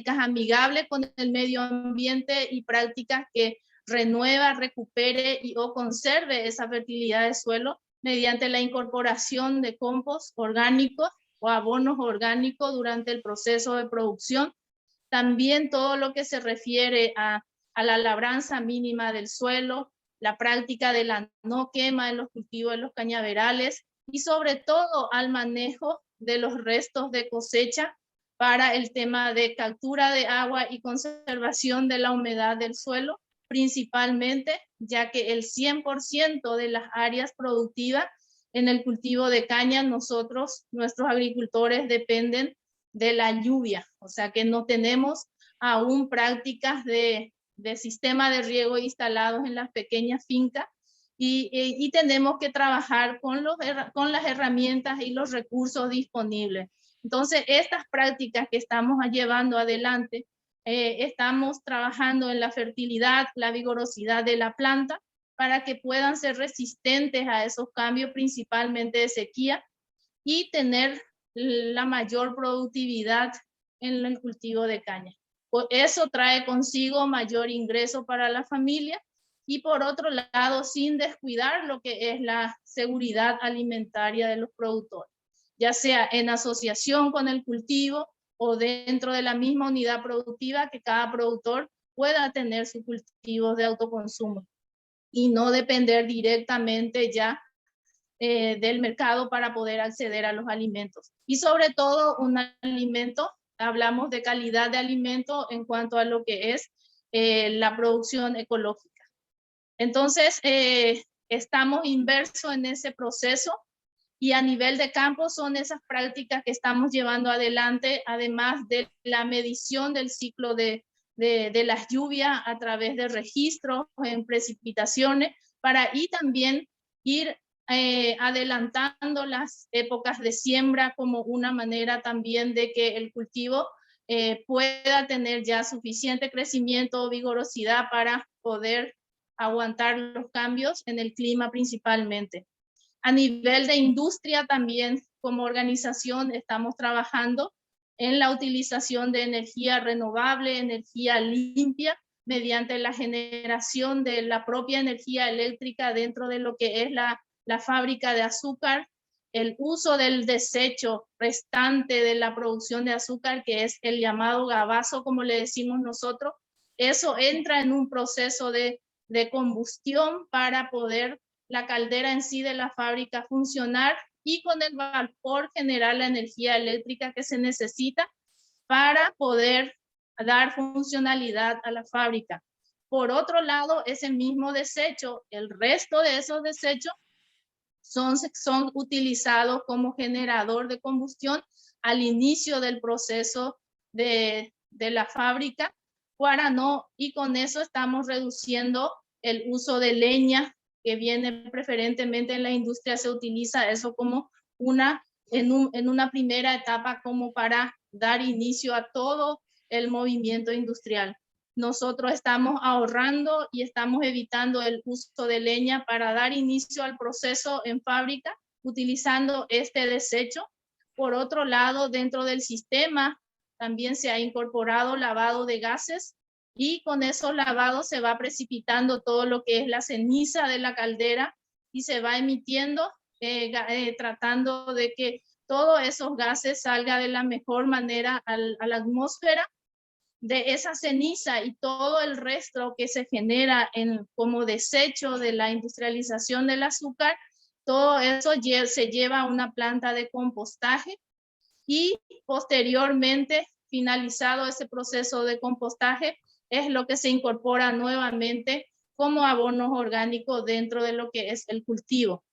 [SPEAKER 3] amigables con el medio ambiente y prácticas que renueva, recupere o conserve esa fertilidad de suelo mediante la incorporación de compost orgánicos o abonos orgánicos durante el proceso de producción. También todo lo que se refiere a la labranza mínima del suelo, la práctica de la no quema en los cultivos de los cañaverales y sobre todo al manejo de los restos de cosecha para el tema de captura de agua y conservación de la humedad del suelo, principalmente, ya que el 100% de las áreas productivas en el cultivo de caña, nuestros agricultores dependen de la lluvia, o sea que no tenemos aún prácticas de sistema de riego instalados en las pequeñas fincas y tenemos que trabajar con las herramientas y los recursos disponibles. Entonces, estas prácticas que estamos llevando adelante, estamos trabajando en la fertilidad, la vigorosidad de la planta para que puedan ser resistentes a esos cambios, principalmente de sequía, y tener la mayor productividad en el cultivo de caña. Eso trae consigo mayor ingreso para la familia y por otro lado, sin descuidar lo que es la seguridad alimentaria de los productores, ya sea en asociación con el cultivo o dentro de la misma unidad productiva, que cada productor pueda tener sus cultivos de autoconsumo y no depender directamente ya del mercado para poder acceder a los alimentos. Y sobre todo un alimento hablamos de calidad de alimento en cuanto a lo que es la producción ecológica. Entonces, estamos inmersos en ese proceso y a nivel de campo son esas prácticas que estamos llevando adelante, además de la medición del ciclo de las lluvias a través de registros en precipitaciones, para y también ir adelantando las épocas de siembra como una manera también de que el cultivo pueda tener ya suficiente crecimiento, vigorosidad para poder aguantar los cambios en el clima principalmente. A nivel de industria también, como organización, estamos trabajando en la utilización de energía renovable, energía limpia, mediante la generación de la propia energía eléctrica dentro de lo que es la fábrica de azúcar, el uso del desecho restante de la producción de azúcar, que es el llamado gabazo, como le decimos nosotros. Eso entra en un proceso de combustión para poder la caldera en sí de la fábrica funcionar y con el vapor generar la energía eléctrica que se necesita para poder dar funcionalidad a la fábrica. Por otro lado, ese mismo desecho, el resto de esos desechos son utilizados como generador de combustión al inicio del proceso de la fábrica y con eso estamos reduciendo el uso de leña que viene preferentemente en la industria. Se utiliza eso como en una primera etapa como para dar inicio a todo el movimiento industrial. Nosotros estamos ahorrando y estamos evitando el uso de leña para dar inicio al proceso en fábrica utilizando este desecho. Por otro lado, dentro del sistema también se ha incorporado lavado de gases y con esos lavados se va precipitando todo lo que es la ceniza de la caldera y se va emitiendo, tratando de que todos esos gases salgan de la mejor manera a la atmósfera. De esa ceniza y todo el resto que se genera como desecho de la industrialización del azúcar, todo eso se lleva a una planta de compostaje y posteriormente, finalizado ese proceso de compostaje, es lo que se incorpora nuevamente como abonos orgánicos dentro de lo que es el cultivo.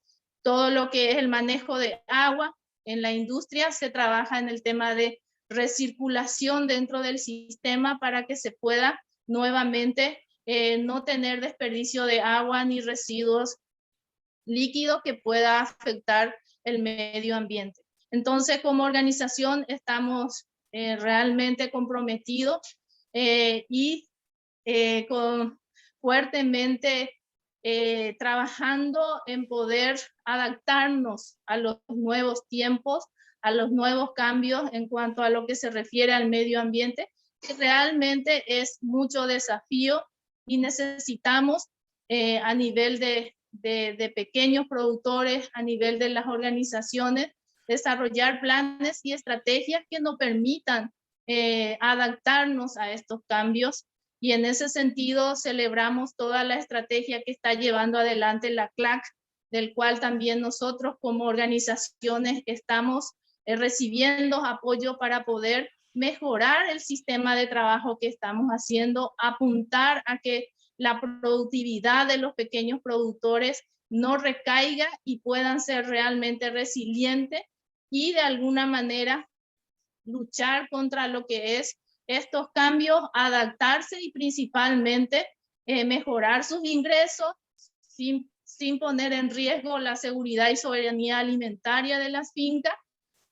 [SPEAKER 3] Todo lo que es el manejo de agua en la industria se trabaja en el tema de recirculación dentro del sistema para que se pueda nuevamente no tener desperdicio de agua ni residuos líquidos que pueda afectar el medio ambiente. Entonces, como organización estamos realmente comprometidos y fuertemente trabajando en poder adaptarnos a los nuevos tiempos, a los nuevos cambios en cuanto a lo que se refiere al medio ambiente, que realmente es mucho desafío y necesitamos a nivel de pequeños productores, a nivel de las organizaciones, desarrollar planes y estrategias que nos permitan adaptarnos a estos cambios. Y en ese sentido celebramos toda la estrategia que está llevando adelante la CLAC, del cual también nosotros como organizaciones estamos recibiendo apoyo para poder mejorar el sistema de trabajo que estamos haciendo, apuntar a que la productividad de los pequeños productores no recaiga y puedan ser realmente resilientes y de alguna manera luchar contra lo que es estos cambios, adaptarse y principalmente mejorar sus ingresos sin poner en riesgo la seguridad y soberanía alimentaria de las fincas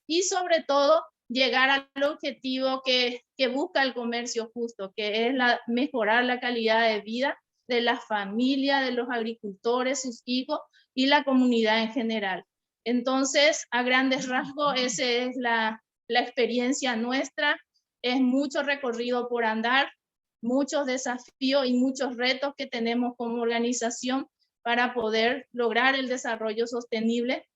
[SPEAKER 3] y sobre todo llegar al objetivo que busca el comercio justo, que es mejorar la calidad de vida de la familia, de los agricultores, sus hijos y la comunidad en general. Entonces, a grandes rasgos, esa es la experiencia nuestra. Es mucho recorrido por andar, muchos desafíos y muchos retos que tenemos como organización para poder lograr el desarrollo sostenible.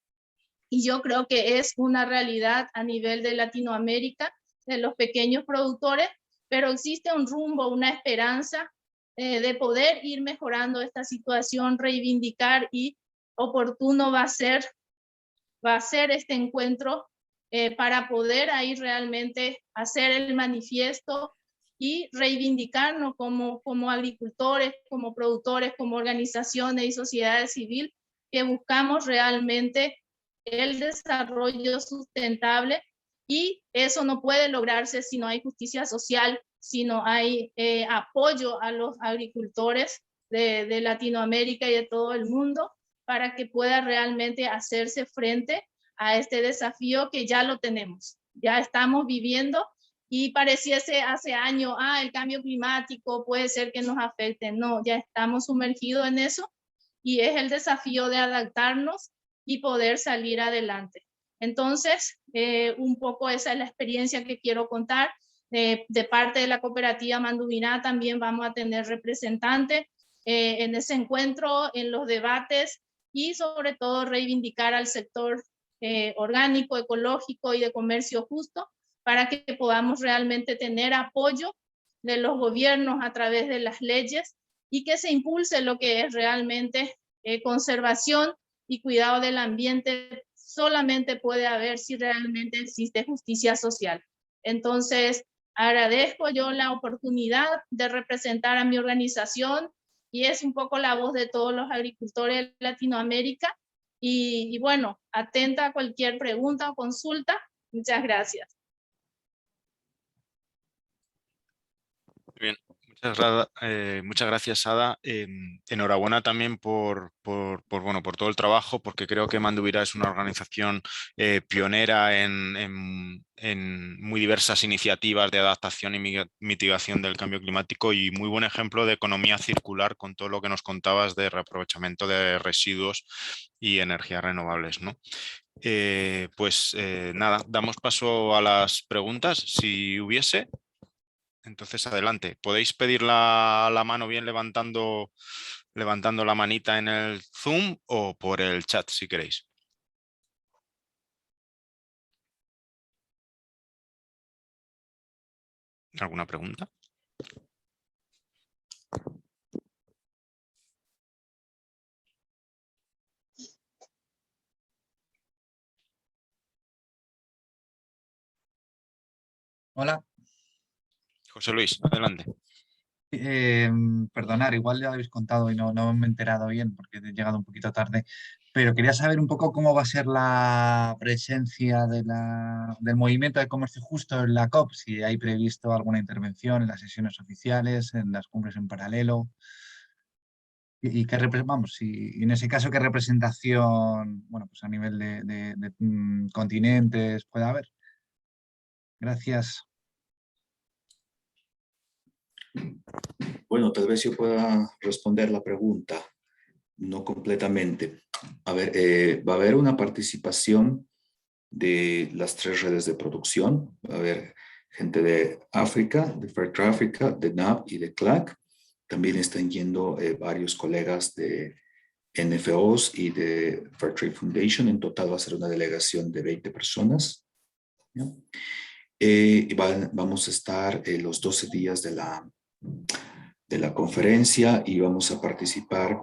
[SPEAKER 3] Y yo creo que es una realidad a nivel de Latinoamérica, de los pequeños productores, pero existe un rumbo, una esperanza de poder ir mejorando esta situación, reivindicar y oportuno va a ser este encuentro para poder ahí realmente hacer el manifiesto y reivindicarnos como agricultores, como productores, como organizaciones y sociedad civil que buscamos realmente el desarrollo sustentable, y eso no puede lograrse si no hay justicia social, si no hay apoyo a los agricultores de Latinoamérica y de todo el mundo para que pueda realmente hacerse frente a este desafío que ya lo tenemos, ya estamos viviendo. Y pareciese hace años, el cambio climático puede ser que nos afecte. No, ya estamos sumergidos en eso y es el desafío de adaptarnos y poder salir adelante. Entonces, un poco esa es la experiencia que quiero contar. De parte de la cooperativa Mandubirá también vamos a tener representantes en ese encuentro, en los debates, y sobre todo reivindicar al sector orgánico, ecológico y de comercio justo, para que podamos realmente tener apoyo de los gobiernos a través de las leyes y que se impulse lo que es realmente conservación y cuidado del ambiente. Solamente puede haber si realmente existe justicia social. Entonces, agradezco yo la oportunidad de representar a mi organización y es un poco la voz de todos los agricultores de Latinoamérica. Y bueno, atenta a cualquier pregunta o consulta. Muchas gracias.
[SPEAKER 1] Bien, muchas gracias, Ada. Enhorabuena también bueno, por todo el trabajo, porque creo que Mandubirá es una organización pionera en muy diversas iniciativas de adaptación y mitigación del cambio climático, y muy buen ejemplo de economía circular con todo lo que nos contabas de reaprovechamiento de residuos y energías renovables, ¿no? Nada, damos paso a las preguntas, si hubiese. Entonces, adelante. Podéis pedir la mano bien levantando la manita en el Zoom o por el chat si queréis. ¿Alguna pregunta?
[SPEAKER 4] Hola.
[SPEAKER 1] José Luis, adelante.
[SPEAKER 4] Perdonar, igual ya lo habéis contado y no me he enterado bien porque he llegado un poquito tarde, pero quería saber un poco cómo va a ser la presencia del movimiento de comercio justo en la COP, si hay previsto alguna intervención en las sesiones oficiales, en las cumbres en paralelo, y vamos, y en ese caso qué representación, bueno, pues a nivel de continentes puede haber. Gracias.
[SPEAKER 2] Bueno, tal vez yo pueda responder la pregunta, no completamente. A ver, va a haber una participación de las 3 redes de producción. Va a haber gente de África, de Fairtrade, de NAB y de CLAC. También están yendo varios colegas de NFOs y de Fairtrade Foundation. En total va a ser una delegación de 20 personas. ¿No? Vamos a estar los 12 días de la conferencia y vamos a participar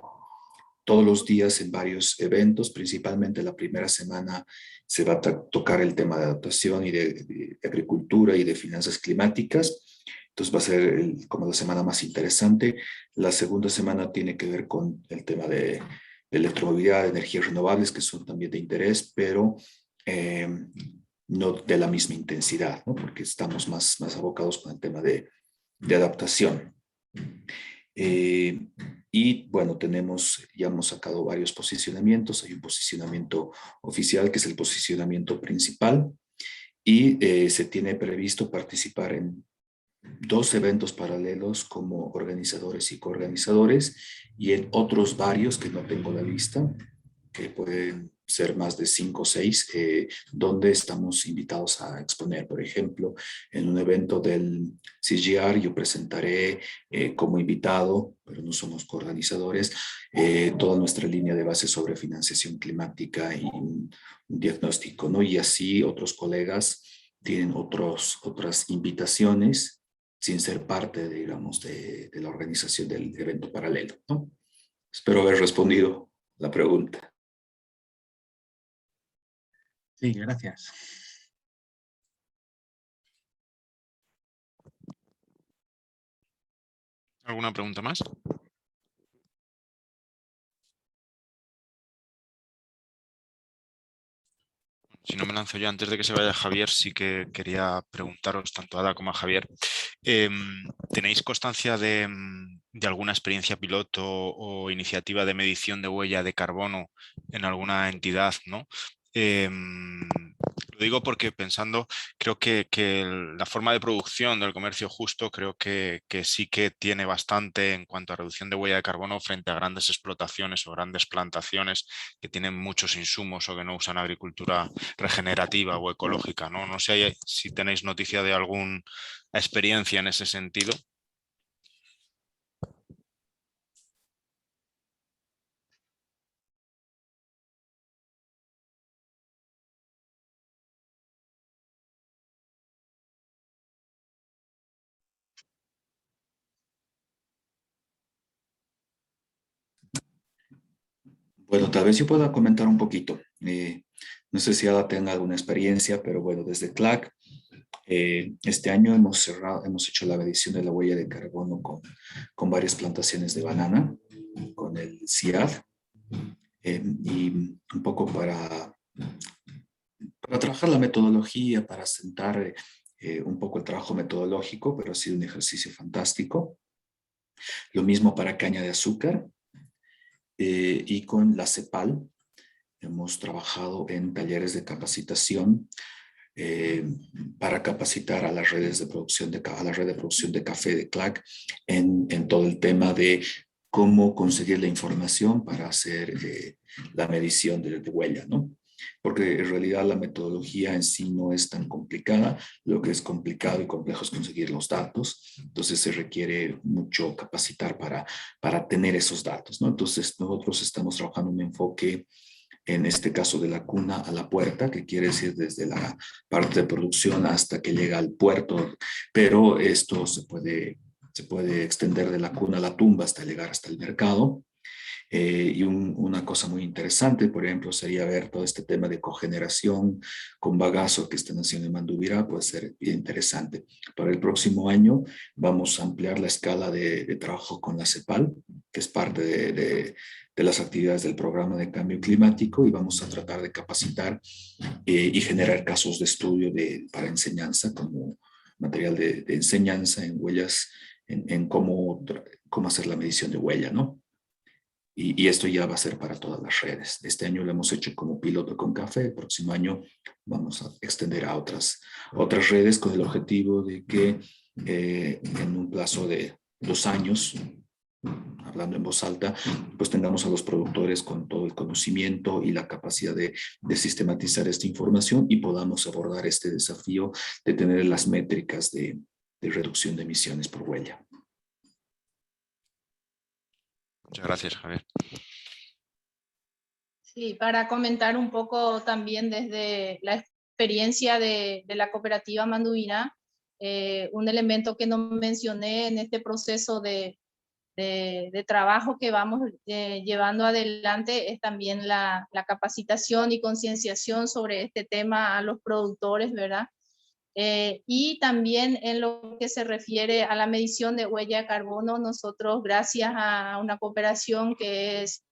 [SPEAKER 2] todos los días en varios eventos. Principalmente la primera semana se va a tocar el tema de adaptación y de agricultura y de finanzas climáticas. Entonces va a ser como la semana más interesante. La segunda semana tiene que ver con el tema de electromovilidad, de energías renovables, que son también de interés, pero no de la misma intensidad, ¿no? Porque estamos más abocados con el tema de adaptación. Y bueno, ya hemos sacado varios posicionamientos. Hay un posicionamiento oficial que es el posicionamiento principal y se tiene previsto participar en 2 eventos paralelos como organizadores y coorganizadores y en otros varios que no tengo la lista, que pueden ser más de 5 o 6, donde estamos invitados a exponer. Por ejemplo, en un evento del CGR yo presentaré como invitado, pero no somos coorganizadores, toda nuestra línea de base sobre financiación climática y un diagnóstico, ¿no? Y así otros colegas tienen otras invitaciones sin ser parte, digamos, de la organización del evento paralelo, ¿no? Espero haber respondido la pregunta.
[SPEAKER 4] Sí, gracias.
[SPEAKER 1] ¿Alguna pregunta más? Si no me lanzo yo antes de que se vaya Javier, sí que quería preguntaros tanto a Ada como a Javier. ¿Tenéis constancia de alguna experiencia piloto o iniciativa de medición de huella de carbono en alguna entidad, ¿no? Lo digo porque pensando, creo que la forma de producción del comercio justo creo que sí que tiene bastante en cuanto a reducción de huella de carbono frente a grandes explotaciones o grandes plantaciones que tienen muchos insumos o que no usan agricultura regenerativa o ecológica, ¿no? No sé si tenéis noticia de alguna experiencia en ese sentido.
[SPEAKER 2] Bueno, tal vez yo pueda comentar un poquito. No sé si Ada tenga alguna experiencia, pero bueno, desde CLAC, este año hemos hecho la medición de la huella de carbono con varias plantaciones de banana, con el CIAD, y un poco para trabajar la metodología, para sentar un poco el trabajo metodológico, pero ha sido un ejercicio fantástico. Lo mismo para caña de azúcar, y con la CEPAL hemos trabajado en talleres de capacitación eh, para capacitar a las redes de producción a la red de producción de café de CLAC en todo el tema de cómo conseguir la información para hacer la medición de huella, ¿no? Porque en realidad la metodología en sí no es tan complicada, lo que es complicado y complejo es conseguir los datos, entonces se requiere mucho capacitar para tener esos datos, ¿no? Entonces nosotros estamos trabajando un enfoque en este caso de la cuna a la puerta, que quiere decir desde la parte de producción hasta que llega al puerto, pero esto se puede extender de la cuna a la tumba hasta llegar hasta el mercado. Una cosa muy interesante, por ejemplo, sería ver todo este tema de cogeneración con bagazo que están haciendo en Mandubirá, puede ser bien interesante. Para el próximo año vamos a ampliar la escala de trabajo con la CEPAL, que es parte de las actividades del programa de cambio climático, y vamos a tratar de capacitar y generar casos de estudio para enseñanza como material de enseñanza en huellas, en cómo hacer la medición de huella, ¿no? Y esto ya va a ser para todas las redes. Este año lo hemos hecho como piloto con café. El próximo año vamos a extender a otras redes con el objetivo de que en un plazo de 2 años, hablando en voz alta, pues tengamos a los productores con todo el conocimiento y la capacidad de sistematizar esta información y podamos abordar este desafío de tener las métricas de reducción de emisiones por huella.
[SPEAKER 1] Muchas gracias, Javier.
[SPEAKER 3] Sí, para comentar un poco también desde la experiencia de la cooperativa Mandubina, un elemento que no mencioné en este proceso de trabajo que vamos llevando adelante es también la capacitación y concienciación sobre este tema a los productores, ¿verdad? Y también en lo que se refiere a la medición de huella de carbono, nosotros, gracias a una cooperación que es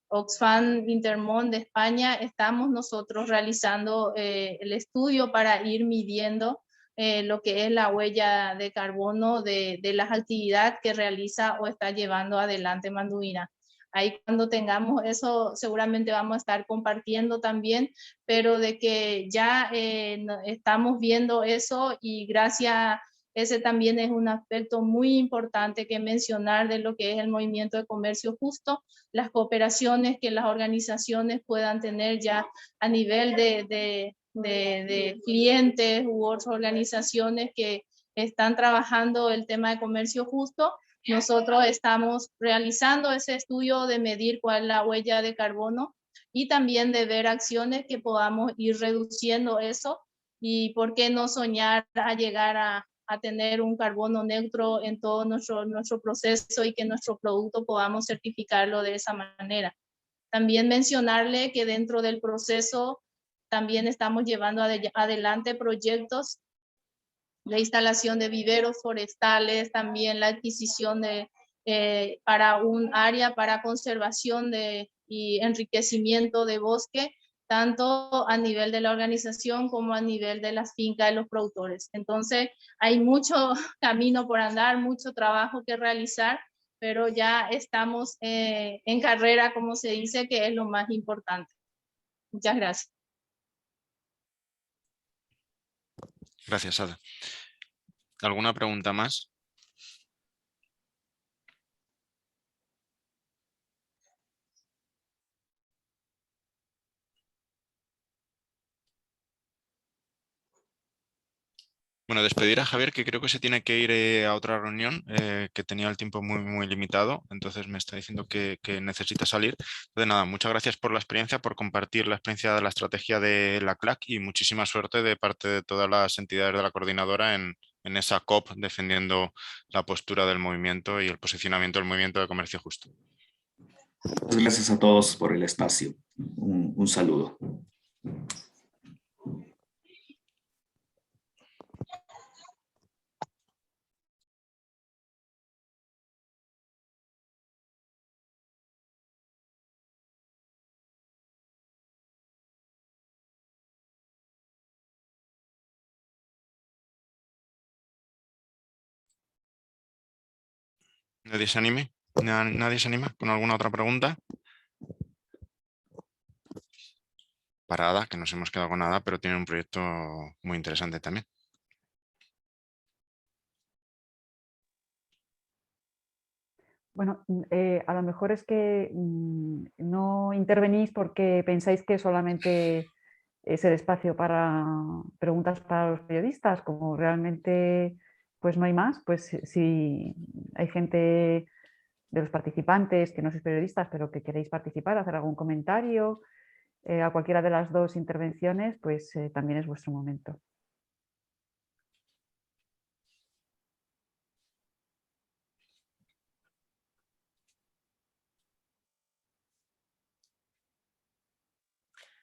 [SPEAKER 3] Oxfam Intermón de España, estamos nosotros realizando el estudio para ir midiendo lo que es la huella de carbono de las actividades que realiza o está llevando adelante Mandubina. Ahí cuando tengamos eso seguramente vamos a estar compartiendo también, pero de que ya estamos viendo eso y gracias, ese también es un aspecto muy importante que mencionar de lo que es el movimiento de comercio justo, las cooperaciones que las organizaciones puedan tener ya a nivel de clientes u otras organizaciones que están trabajando el tema de comercio justo. Nosotros estamos realizando ese estudio de medir cuál es la huella de carbono y también de ver acciones que podamos ir reduciendo eso y por qué no soñar a llegar a tener un carbono neutro en todo nuestro proceso y que nuestro producto podamos certificarlo de esa manera. También mencionarle que dentro del proceso también estamos llevando adelante proyectos la instalación de viveros forestales, también la adquisición para un área para conservación y enriquecimiento de bosque, tanto a nivel de la organización como a nivel de las fincas de los productores. Entonces, hay mucho camino por andar, mucho trabajo que realizar, pero ya estamos en carrera, como se dice, que es lo más importante. Muchas gracias.
[SPEAKER 1] Gracias, Ada. ¿Alguna pregunta más? Bueno, despedir a Javier, que creo que se tiene que ir a otra reunión, que tenía el tiempo muy limitado, entonces me está diciendo que necesita salir. Entonces nada, muchas gracias por la experiencia, por compartir la experiencia de la estrategia de la CLAC y muchísima suerte de parte de todas las entidades de la coordinadora en esa COP defendiendo la postura del movimiento y el posicionamiento del movimiento de comercio justo.
[SPEAKER 2] Muchas gracias a todos por el espacio. Un saludo.
[SPEAKER 1] ¿Nadie se anime? ¿Nadie se anima con alguna otra pregunta? Para Ada, que nos hemos quedado con Ada, pero tiene un proyecto muy interesante también.
[SPEAKER 5] Bueno, a lo mejor es que no intervenís porque pensáis que solamente es el espacio para preguntas para los periodistas, como realmente pues no hay más, pues si hay gente de los participantes que no sois periodistas pero que queréis participar, hacer algún comentario a cualquiera de las dos intervenciones, pues también es vuestro momento.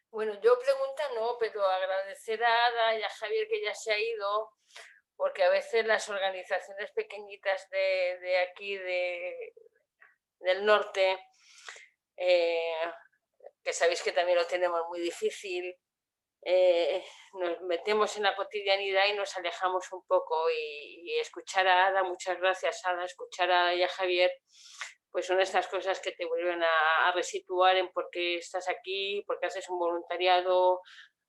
[SPEAKER 6] Bueno, yo pregunta no, pero agradecer a Ada y a Javier que ya se ha ido, porque a veces las organizaciones pequeñitas de aquí, del norte, que sabéis que también lo tenemos muy difícil, nos metemos en la cotidianidad y nos alejamos un poco, y escuchar a Ada, muchas gracias Ada, escuchar a Ada y a Javier, pues son estas cosas que te vuelven a resituar en por qué estás aquí, por qué haces un voluntariado,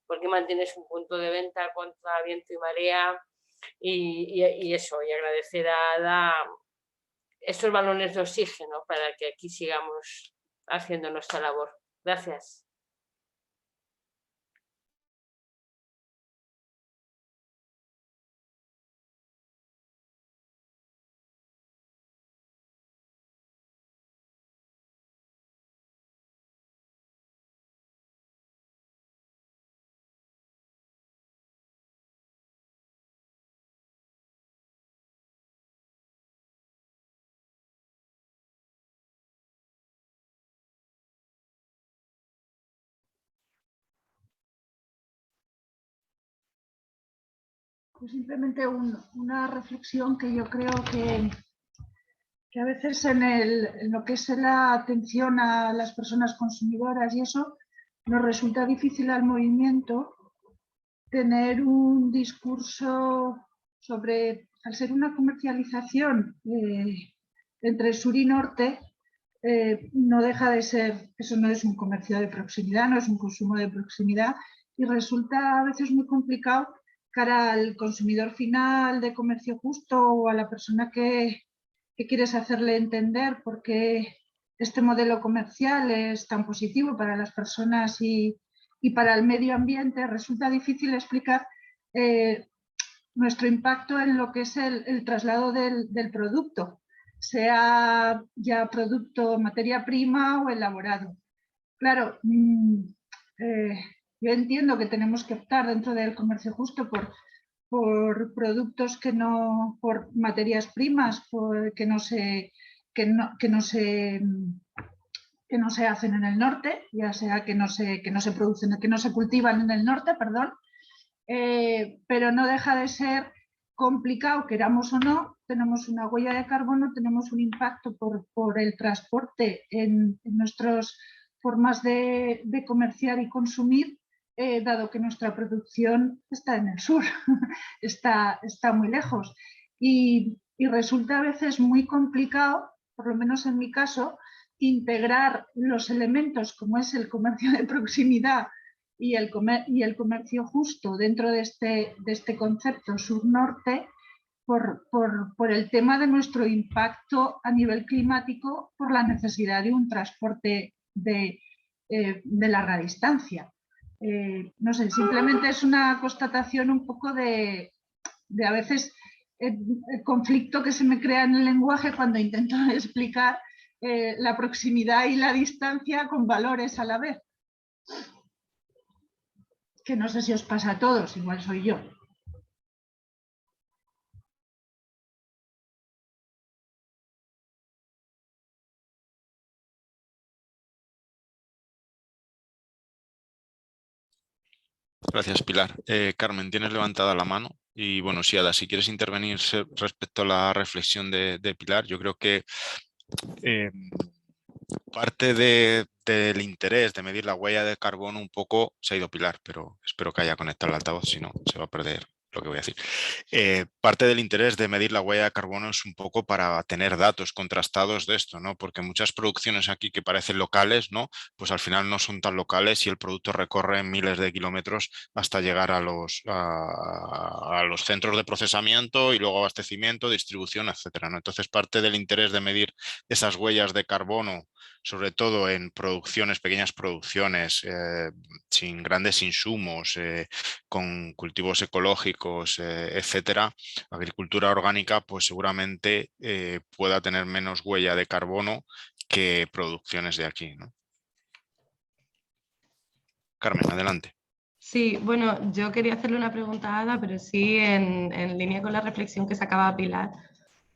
[SPEAKER 6] por qué mantienes un punto de venta contra viento y marea, y eso, y agradecer a Ada estos balones de oxígeno para que aquí sigamos haciendo nuestra labor. Gracias.
[SPEAKER 7] Pues simplemente una reflexión que yo creo que a veces en lo que es la atención a las personas consumidoras y eso, nos resulta difícil al movimiento tener un discurso sobre, al ser una comercialización entre sur y norte, no deja de ser, eso no es un comercio de proximidad, no es un consumo de proximidad, y resulta a veces muy complicado cara al consumidor final de comercio justo o a la persona que quieres hacerle entender por qué este modelo comercial es tan positivo para las personas y para el medio ambiente. Resulta difícil explicar nuestro impacto en lo que es el traslado del producto, sea ya producto materia prima o elaborado. Claro, yo entiendo que tenemos que optar dentro del comercio justo por productos que no, por materias primas que no se hacen en el norte, ya sea que no se producen, que no se cultivan en el norte, perdón, pero no deja de ser complicado, queramos o no, tenemos una huella de carbono, tenemos un impacto por el transporte en nuestras formas de comerciar y consumir, dado que nuestra producción está en el sur, está muy lejos. Y resulta a veces muy complicado, por lo menos en mi caso, integrar los elementos como es el comercio de proximidad y el comercio justo dentro de este concepto sur-norte por el tema de nuestro impacto a nivel climático por la necesidad de un transporte de larga distancia. No sé, simplemente es una constatación un poco de a veces el conflicto que se me crea en el lenguaje cuando intento explicar la proximidad y la distancia con valores a la vez. Que no sé si os pasa a todos, igual soy yo.
[SPEAKER 1] Gracias, Pilar. Carmen, tienes levantada la mano. Y bueno, sí, Ada, si quieres intervenir respecto a la reflexión de Pilar, yo creo que parte del interés de medir la huella de carbono un poco, se ha ido Pilar, pero espero que haya conectado el altavoz, si no se va a perder lo que voy a decir. Parte del interés de medir la huella de carbono es un poco para tener datos contrastados de esto, ¿no? Porque muchas producciones aquí que parecen locales, ¿no? Pues al final no son tan locales y el producto recorre miles de kilómetros hasta llegar a los centros de procesamiento y luego abastecimiento, distribución, etcétera, ¿no? Entonces parte del interés de medir esas huellas de carbono, sobre todo en producciones, pequeñas producciones, sin grandes insumos, con cultivos ecológicos, etcétera, agricultura orgánica, pues seguramente pueda tener menos huella de carbono que producciones de aquí, ¿no? Carmen, adelante.
[SPEAKER 8] Sí, bueno, yo quería hacerle una pregunta a Ada, pero sí en línea con la reflexión que sacaba Pilar.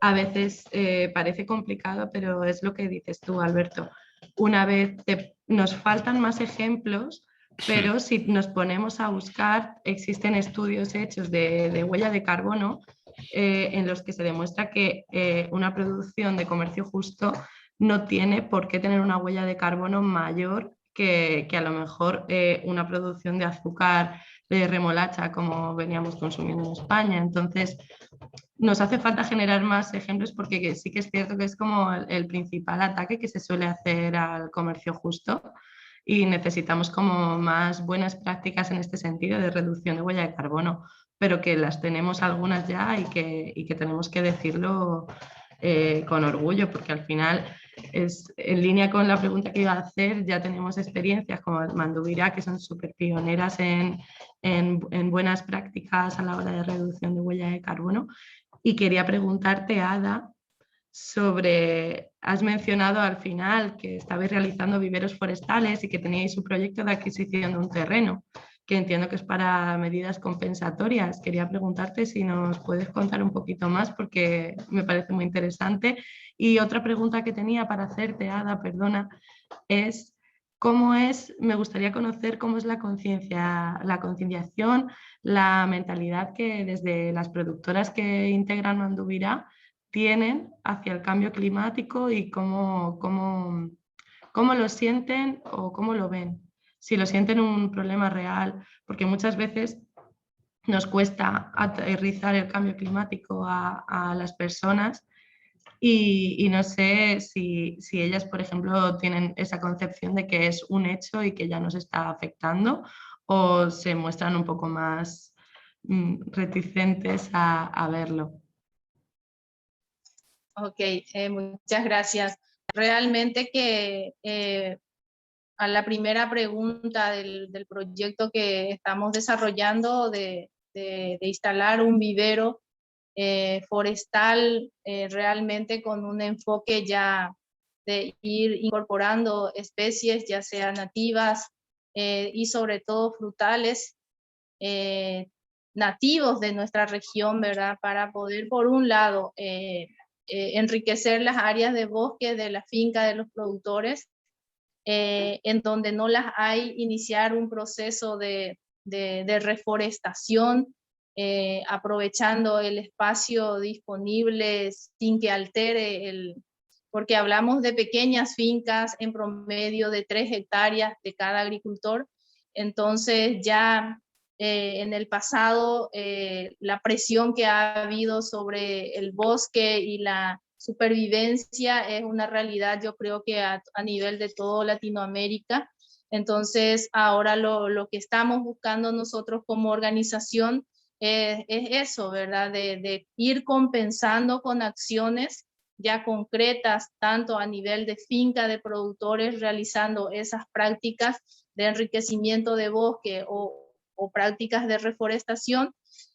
[SPEAKER 8] A veces parece complicado, pero es lo que dices tú, Alberto. Una vez nos faltan más ejemplos, pero si nos ponemos a buscar, existen estudios hechos de huella de carbono en los que se demuestra que una producción de comercio justo no tiene por qué tener una huella de carbono mayor que a lo mejor una producción de azúcar de remolacha como veníamos consumiendo en España. Entonces, nos hace falta generar más ejemplos porque sí que es cierto que es como el principal ataque que se suele hacer al comercio justo y necesitamos como más buenas prácticas en este sentido de reducción de huella de carbono, pero que las tenemos algunas ya y que tenemos que decirlo con orgullo, porque al final es en línea con la pregunta que iba a hacer, ya tenemos experiencias como Manduvira que son súper pioneras en buenas prácticas a la hora de reducción de huella de carbono. Y quería preguntarte, Ada, has mencionado al final que estabais realizando viveros forestales y que teníais un proyecto de adquisición de un terreno, que entiendo que es para medidas compensatorias. Quería preguntarte si nos puedes contar un poquito más porque me parece muy interesante. Y otra pregunta que tenía para hacerte, Ada, perdona, es me gustaría conocer cómo es la concienciación, la mentalidad que desde las productoras que integran Manduvira tienen hacia el cambio climático y cómo lo sienten o cómo lo ven. Si lo sienten un problema real, porque muchas veces nos cuesta aterrizar el cambio climático a las personas y no sé si ellas, por ejemplo, tienen esa concepción de que es un hecho y que ya nos está afectando o se muestran un poco más reticentes a verlo.
[SPEAKER 3] Ok, muchas gracias. Realmente que a la primera pregunta del proyecto que estamos desarrollando de instalar un vivero forestal realmente con un enfoque ya de ir incorporando especies, ya sean nativas y sobre todo frutales nativos de nuestra región, ¿verdad? Para poder, por un lado, enriquecer las áreas de bosque de la finca de los productores, en donde no las hay, iniciar un proceso de reforestación aprovechando el espacio disponible sin que altere porque hablamos de pequeñas fincas en promedio de 3 hectáreas de cada agricultor. Entonces ya en el pasado la presión que ha habido sobre el bosque y la supervivencia es una realidad, yo creo que a nivel de toda Latinoamérica. Entonces ahora lo que estamos buscando nosotros como organización es eso, ¿verdad? De ir compensando con acciones ya concretas, tanto a nivel de finca de productores, realizando esas prácticas de enriquecimiento de bosque o prácticas de reforestación.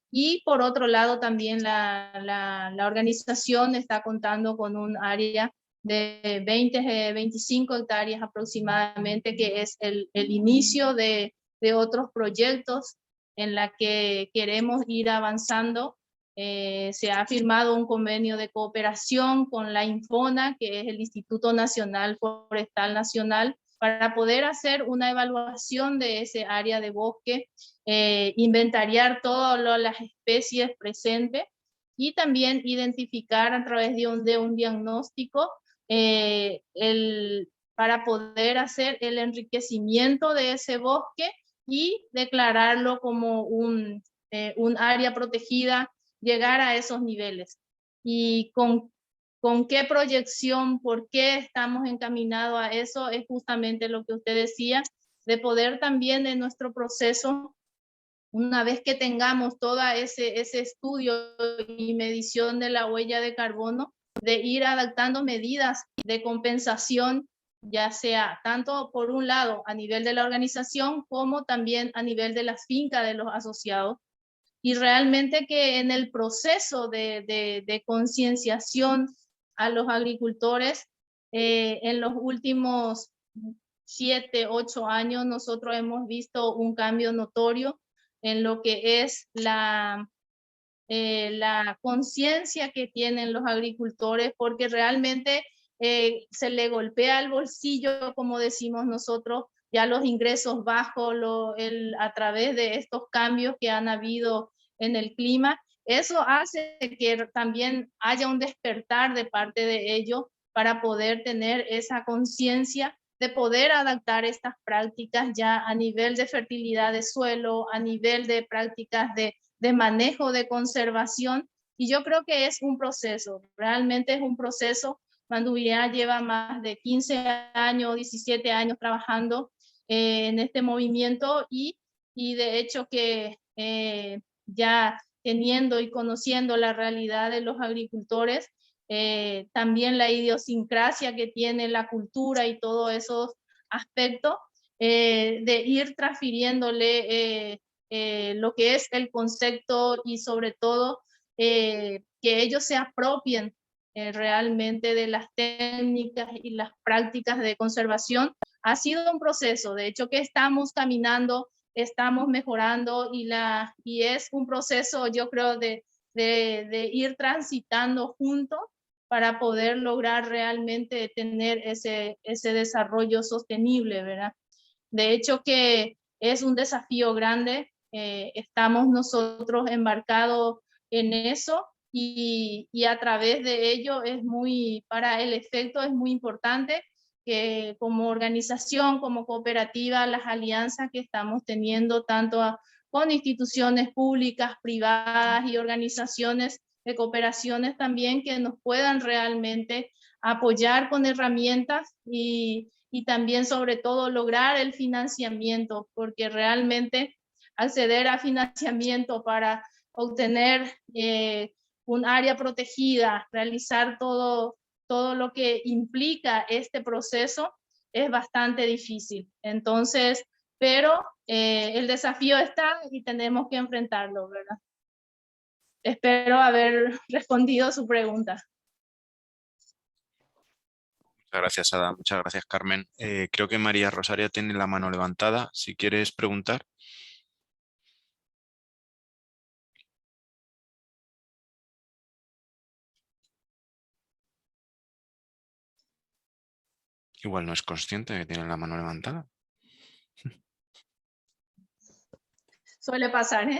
[SPEAKER 3] Y por otro lado, también la organización está contando con un área de 25 hectáreas aproximadamente, que es el inicio de otros proyectos en la que queremos ir avanzando. Se ha firmado un convenio de cooperación con la INFONA, que es el Instituto Nacional Forestal Nacional, para poder hacer una evaluación de ese área de bosque, inventariar todas las especies presentes y también identificar a través de un diagnóstico para poder hacer el enriquecimiento de ese bosque y declararlo como un área protegida, llegar a esos niveles. Y con qué proyección, por qué estamos encaminados a eso, es justamente lo que usted decía, de poder también en nuestro proceso, una vez que tengamos todo ese estudio y medición de la huella de carbono, de ir adaptando medidas de compensación, ya sea tanto por un lado a nivel de la organización como también a nivel de las fincas de los asociados. Y realmente que en el proceso de concienciación a los agricultores, en los últimos 7, 8 años nosotros hemos visto un cambio notorio en lo que es la conciencia que tienen los agricultores, porque realmente se le golpea el bolsillo, como decimos nosotros, ya los ingresos bajos a través de estos cambios que han habido en el clima. Eso hace que también haya un despertar de parte de ellos para poder tener esa conciencia de poder adaptar estas prácticas ya a nivel de fertilidad de suelo, a nivel de prácticas de manejo, de conservación. Y yo creo que es un proceso, realmente es un proceso. Mandubirá lleva más de 15 años, 17 años trabajando en este movimiento y de hecho que ya teniendo y conociendo la realidad de los agricultores, también la idiosincrasia que tiene la cultura y todos esos aspectos, de ir transfiriéndole lo que es el concepto y sobre todo que ellos se apropien realmente de las técnicas y las prácticas de conservación. Ha sido un proceso, de hecho que estamos caminando, estamos mejorando y es un proceso, yo creo, de ir transitando juntos para poder lograr realmente tener ese desarrollo sostenible, ¿verdad? De hecho que es un desafío grande, estamos nosotros embarcados en eso y a través de ello para el efecto es muy importante que como organización, como cooperativa, las alianzas que estamos teniendo tanto con instituciones públicas, privadas y organizaciones de cooperaciones también que nos puedan realmente apoyar con herramientas y también sobre todo lograr el financiamiento, porque realmente acceder a financiamiento para obtener un área protegida, realizar todo lo que implica este proceso es bastante difícil. Entonces, pero el desafío está y tenemos que enfrentarlo, ¿verdad? Espero haber respondido su pregunta.
[SPEAKER 1] Muchas gracias, Ada. Muchas gracias, Carmen. Creo que María Rosario tiene la mano levantada. Si quieres preguntar. Igual no es consciente de que tiene la mano levantada.
[SPEAKER 3] Suele pasar, ¿eh?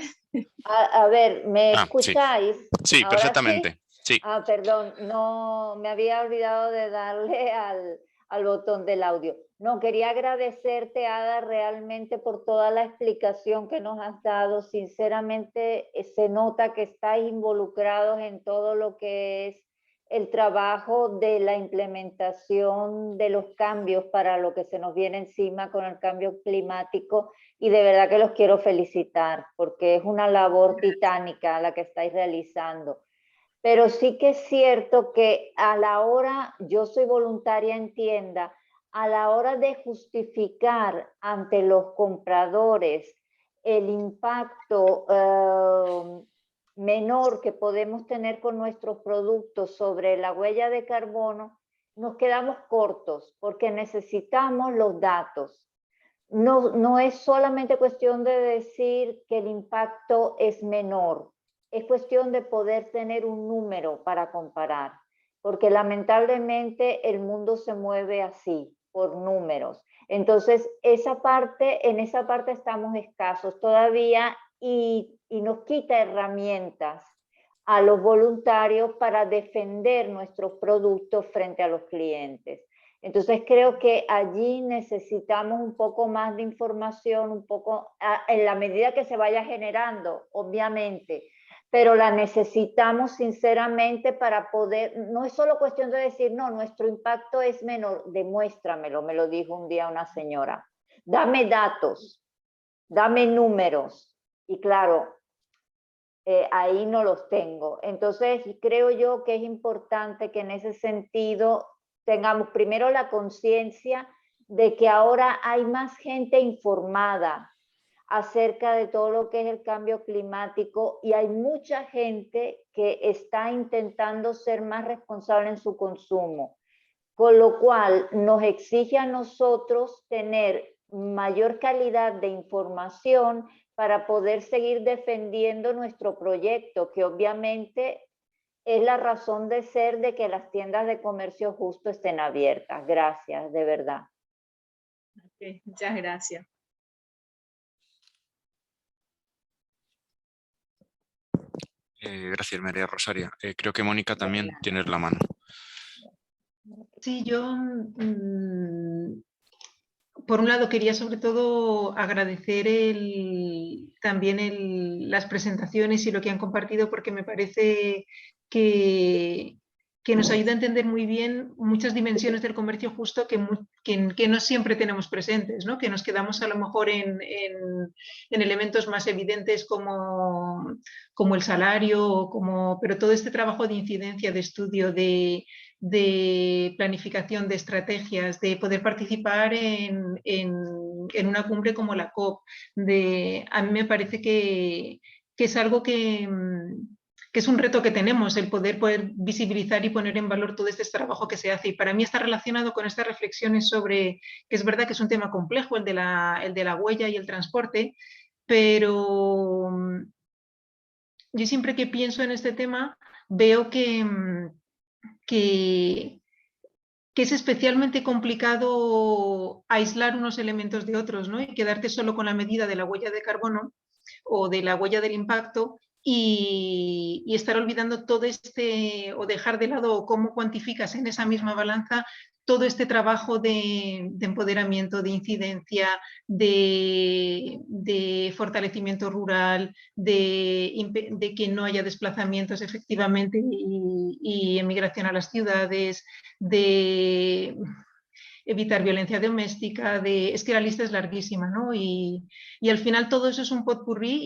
[SPEAKER 9] A ver, ¿me
[SPEAKER 1] Sí.
[SPEAKER 9] escucháis?
[SPEAKER 1] Sí,
[SPEAKER 9] ¿Ahora
[SPEAKER 1] perfectamente. Sí.
[SPEAKER 9] Ah, perdón, no me había olvidado de darle al botón del audio. No, quería agradecerte, Ada, realmente por toda la explicación que nos has dado. Sinceramente, se nota que estáis involucrados en todo lo que es el trabajo de la implementación de los cambios para lo que se nos viene encima con el cambio climático, y de verdad que los quiero felicitar porque es una labor titánica la que estáis realizando. Pero sí que es cierto que a la hora, yo soy voluntaria en tienda, a la hora de justificar ante los compradores el impacto menor que podemos tener con nuestros productos sobre la huella de carbono, nos quedamos cortos porque necesitamos los datos. No es solamente cuestión de decir que el impacto es menor, es cuestión de poder tener un número para comparar, porque lamentablemente el mundo se mueve así, por números. Entonces, en esa parte estamos escasos todavía y nos quita herramientas a los voluntarios para defender nuestros productos frente a los clientes. Entonces creo que allí necesitamos un poco más de información, un poco en la medida que se vaya generando, obviamente, pero la necesitamos sinceramente para poder, no es solo cuestión de decir, no, nuestro impacto es menor, demuéstramelo, me lo dijo un día una señora, dame datos, dame números, y claro, ahí no los tengo. Entonces creo yo que es importante que en ese sentido tengamos primero la conciencia de que ahora hay más gente informada acerca de todo lo que es el cambio climático y hay mucha gente que está intentando ser más responsable en su consumo, con lo cual nos exige a nosotros tener mayor calidad de información para poder seguir defendiendo nuestro proyecto, que obviamente es la razón de ser de que las tiendas de comercio justo estén abiertas. Gracias, de verdad.
[SPEAKER 3] Okay, muchas gracias.
[SPEAKER 1] Gracias, María Rosaria. Creo que Mónica también tiene la mano.
[SPEAKER 10] Sí, yo por un lado quería sobre todo agradecer también las presentaciones y lo que han compartido, porque me parece que nos ayuda a entender muy bien muchas dimensiones del comercio justo que no siempre tenemos presentes, ¿no? Que nos quedamos a lo mejor en elementos más evidentes como el salario, pero todo este trabajo de incidencia, de estudio, de planificación de estrategias, de poder participar en una cumbre como la COP. A mí me parece que es algo que es un reto que tenemos, el poder visibilizar y poner en valor todo este trabajo que se hace. Y para mí está relacionado con estas reflexiones sobre que es verdad que es un tema complejo, el de la huella y el transporte, pero yo siempre que pienso en este tema veo que es especialmente complicado aislar unos elementos de otros, ¿no? Y quedarte solo con la medida de la huella de carbono o de la huella del impacto y estar olvidando todo o dejar de lado cómo cuantificas en esa misma balanza todo este trabajo de empoderamiento, de incidencia, de fortalecimiento rural, de que no haya desplazamientos efectivamente y emigración a las ciudades, de evitar violencia doméstica, es que la lista es larguísima, ¿no? Y al final todo eso es un potpurrí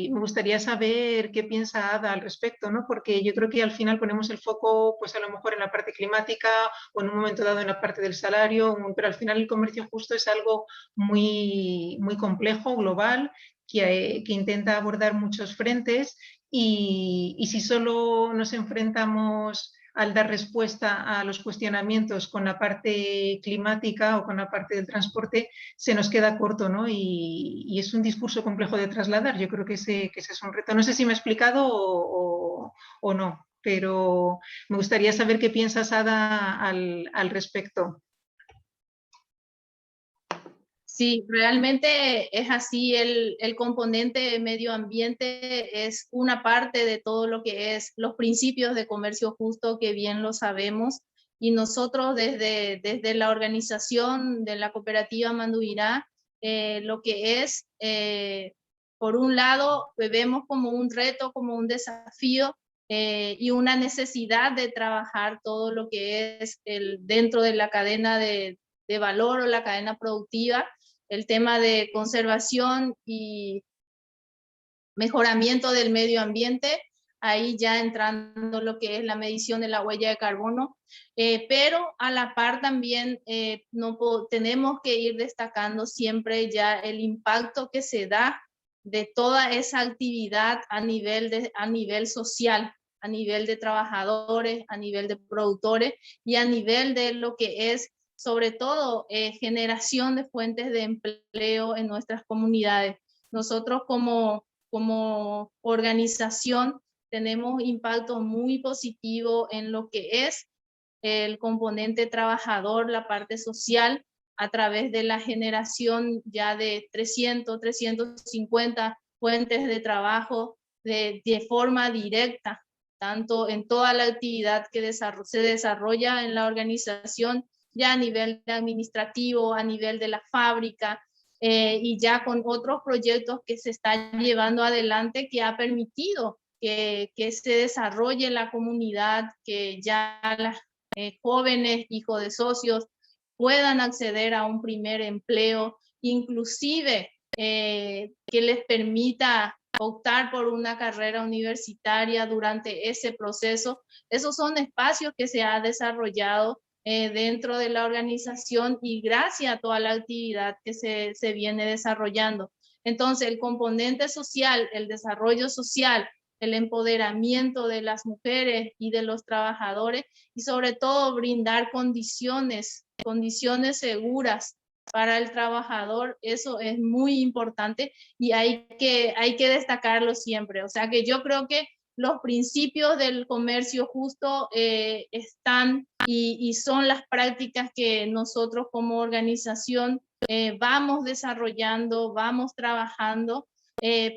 [SPEAKER 10] y me gustaría saber qué piensa Ada al respecto, ¿no? Porque yo creo que al final ponemos el foco, pues a lo mejor en la parte climática o en un momento dado en la parte del salario, pero al final el comercio justo es algo muy, muy complejo, global, que intenta abordar muchos frentes y si solo nos enfrentamos al dar respuesta a los cuestionamientos con la parte climática o con la parte del transporte, se nos queda corto, ¿no? Y es un discurso complejo de trasladar. Yo creo que ese es un reto. No sé si me he explicado o no, pero me gustaría saber qué piensas, Ada, al respecto.
[SPEAKER 3] Sí, realmente es así. El componente medio ambiente es una parte de todo lo que es los principios de comercio justo, que bien lo sabemos. Y nosotros desde la organización de la cooperativa Manduvirá, lo que es, por un lado, vemos como un reto, como un desafío y una necesidad de trabajar todo lo que es dentro de la cadena de valor o la cadena productiva, el tema de conservación y mejoramiento del medio ambiente, ahí ya entrando lo que es la medición de la huella de carbono, pero a la par también tenemos que ir destacando siempre ya el impacto que se da de toda esa actividad a nivel social, a nivel de trabajadores, a nivel de productores y a nivel de lo que es sobre todo generación de fuentes de empleo en nuestras comunidades. Nosotros como organización tenemos impacto muy positivo en lo que es el componente trabajador, la parte social, a través de la generación ya de 300, 350 fuentes de trabajo de forma directa, tanto en toda la actividad que se desarrolla en la organización, ya a nivel administrativo, a nivel de la fábrica, y ya con otros proyectos que se están llevando adelante que ha permitido que se desarrolle la comunidad, que ya las jóvenes, hijos de socios, puedan acceder a un primer empleo, inclusive que les permita optar por una carrera universitaria durante ese proceso. Esos son espacios que se ha desarrollado dentro de la organización y gracias a toda la actividad que se viene desarrollando. Entonces, el componente social, el desarrollo social, el empoderamiento de las mujeres y de los trabajadores y sobre todo brindar condiciones seguras para el trabajador, eso es muy importante y hay que destacarlo siempre. O sea que yo creo que los principios del comercio justo están y son las prácticas que nosotros como organización vamos desarrollando, vamos trabajando,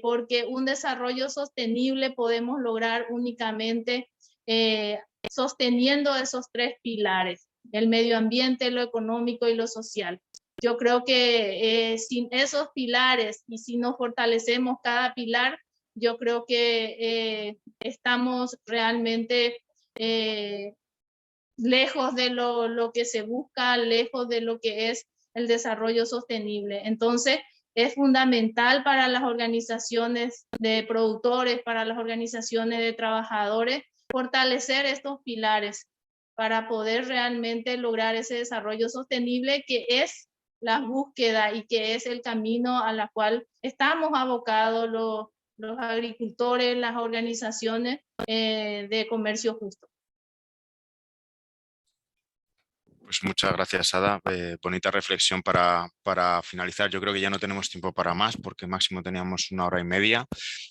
[SPEAKER 3] porque un desarrollo sostenible podemos lograr únicamente sosteniendo esos tres pilares, el medio ambiente, lo económico y lo social. Yo creo que sin esos pilares y si nos fortalecemos cada pilar, yo creo que estamos realmente lejos de lo que se busca, lejos de lo que es el desarrollo sostenible. Entonces, es fundamental para las organizaciones de productores, para las organizaciones de trabajadores, fortalecer estos pilares para poder realmente lograr ese desarrollo sostenible que es la búsqueda y que es el camino a la cual estamos abocados los agricultores, las organizaciones de comercio justo.
[SPEAKER 1] Pues muchas gracias, Ada. Bonita reflexión para finalizar. Yo creo que ya no tenemos tiempo para más porque máximo teníamos 1 hora y media.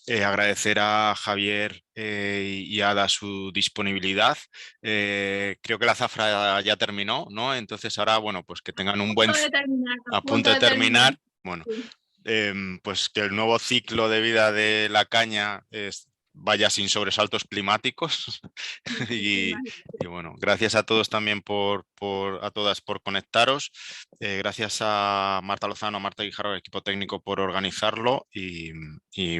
[SPEAKER 1] Agradecer a Javier y a Ada su disponibilidad. Creo que la zafra ya terminó, ¿no? Entonces ahora, bueno, pues que tengan un buen... A punto de terminar. Bueno, pues que el nuevo ciclo de vida de la caña vaya sin sobresaltos climáticos y bueno, gracias a todos también a todas por conectaros, gracias a Marta Lozano, a Marta Guijarro, al equipo técnico por organizarlo y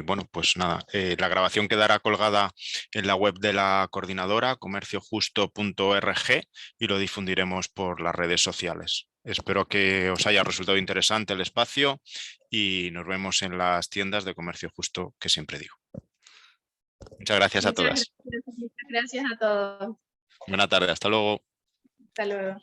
[SPEAKER 1] bueno, pues nada, la grabación quedará colgada en la web de la coordinadora comerciojusto.org y lo difundiremos por las redes sociales. Espero que os haya resultado interesante el espacio y nos vemos en las tiendas de Comercio Justo que siempre digo. Muchas gracias a todas.
[SPEAKER 3] Muchas gracias a todos.
[SPEAKER 1] Buena tarde, hasta luego.
[SPEAKER 3] Hasta luego.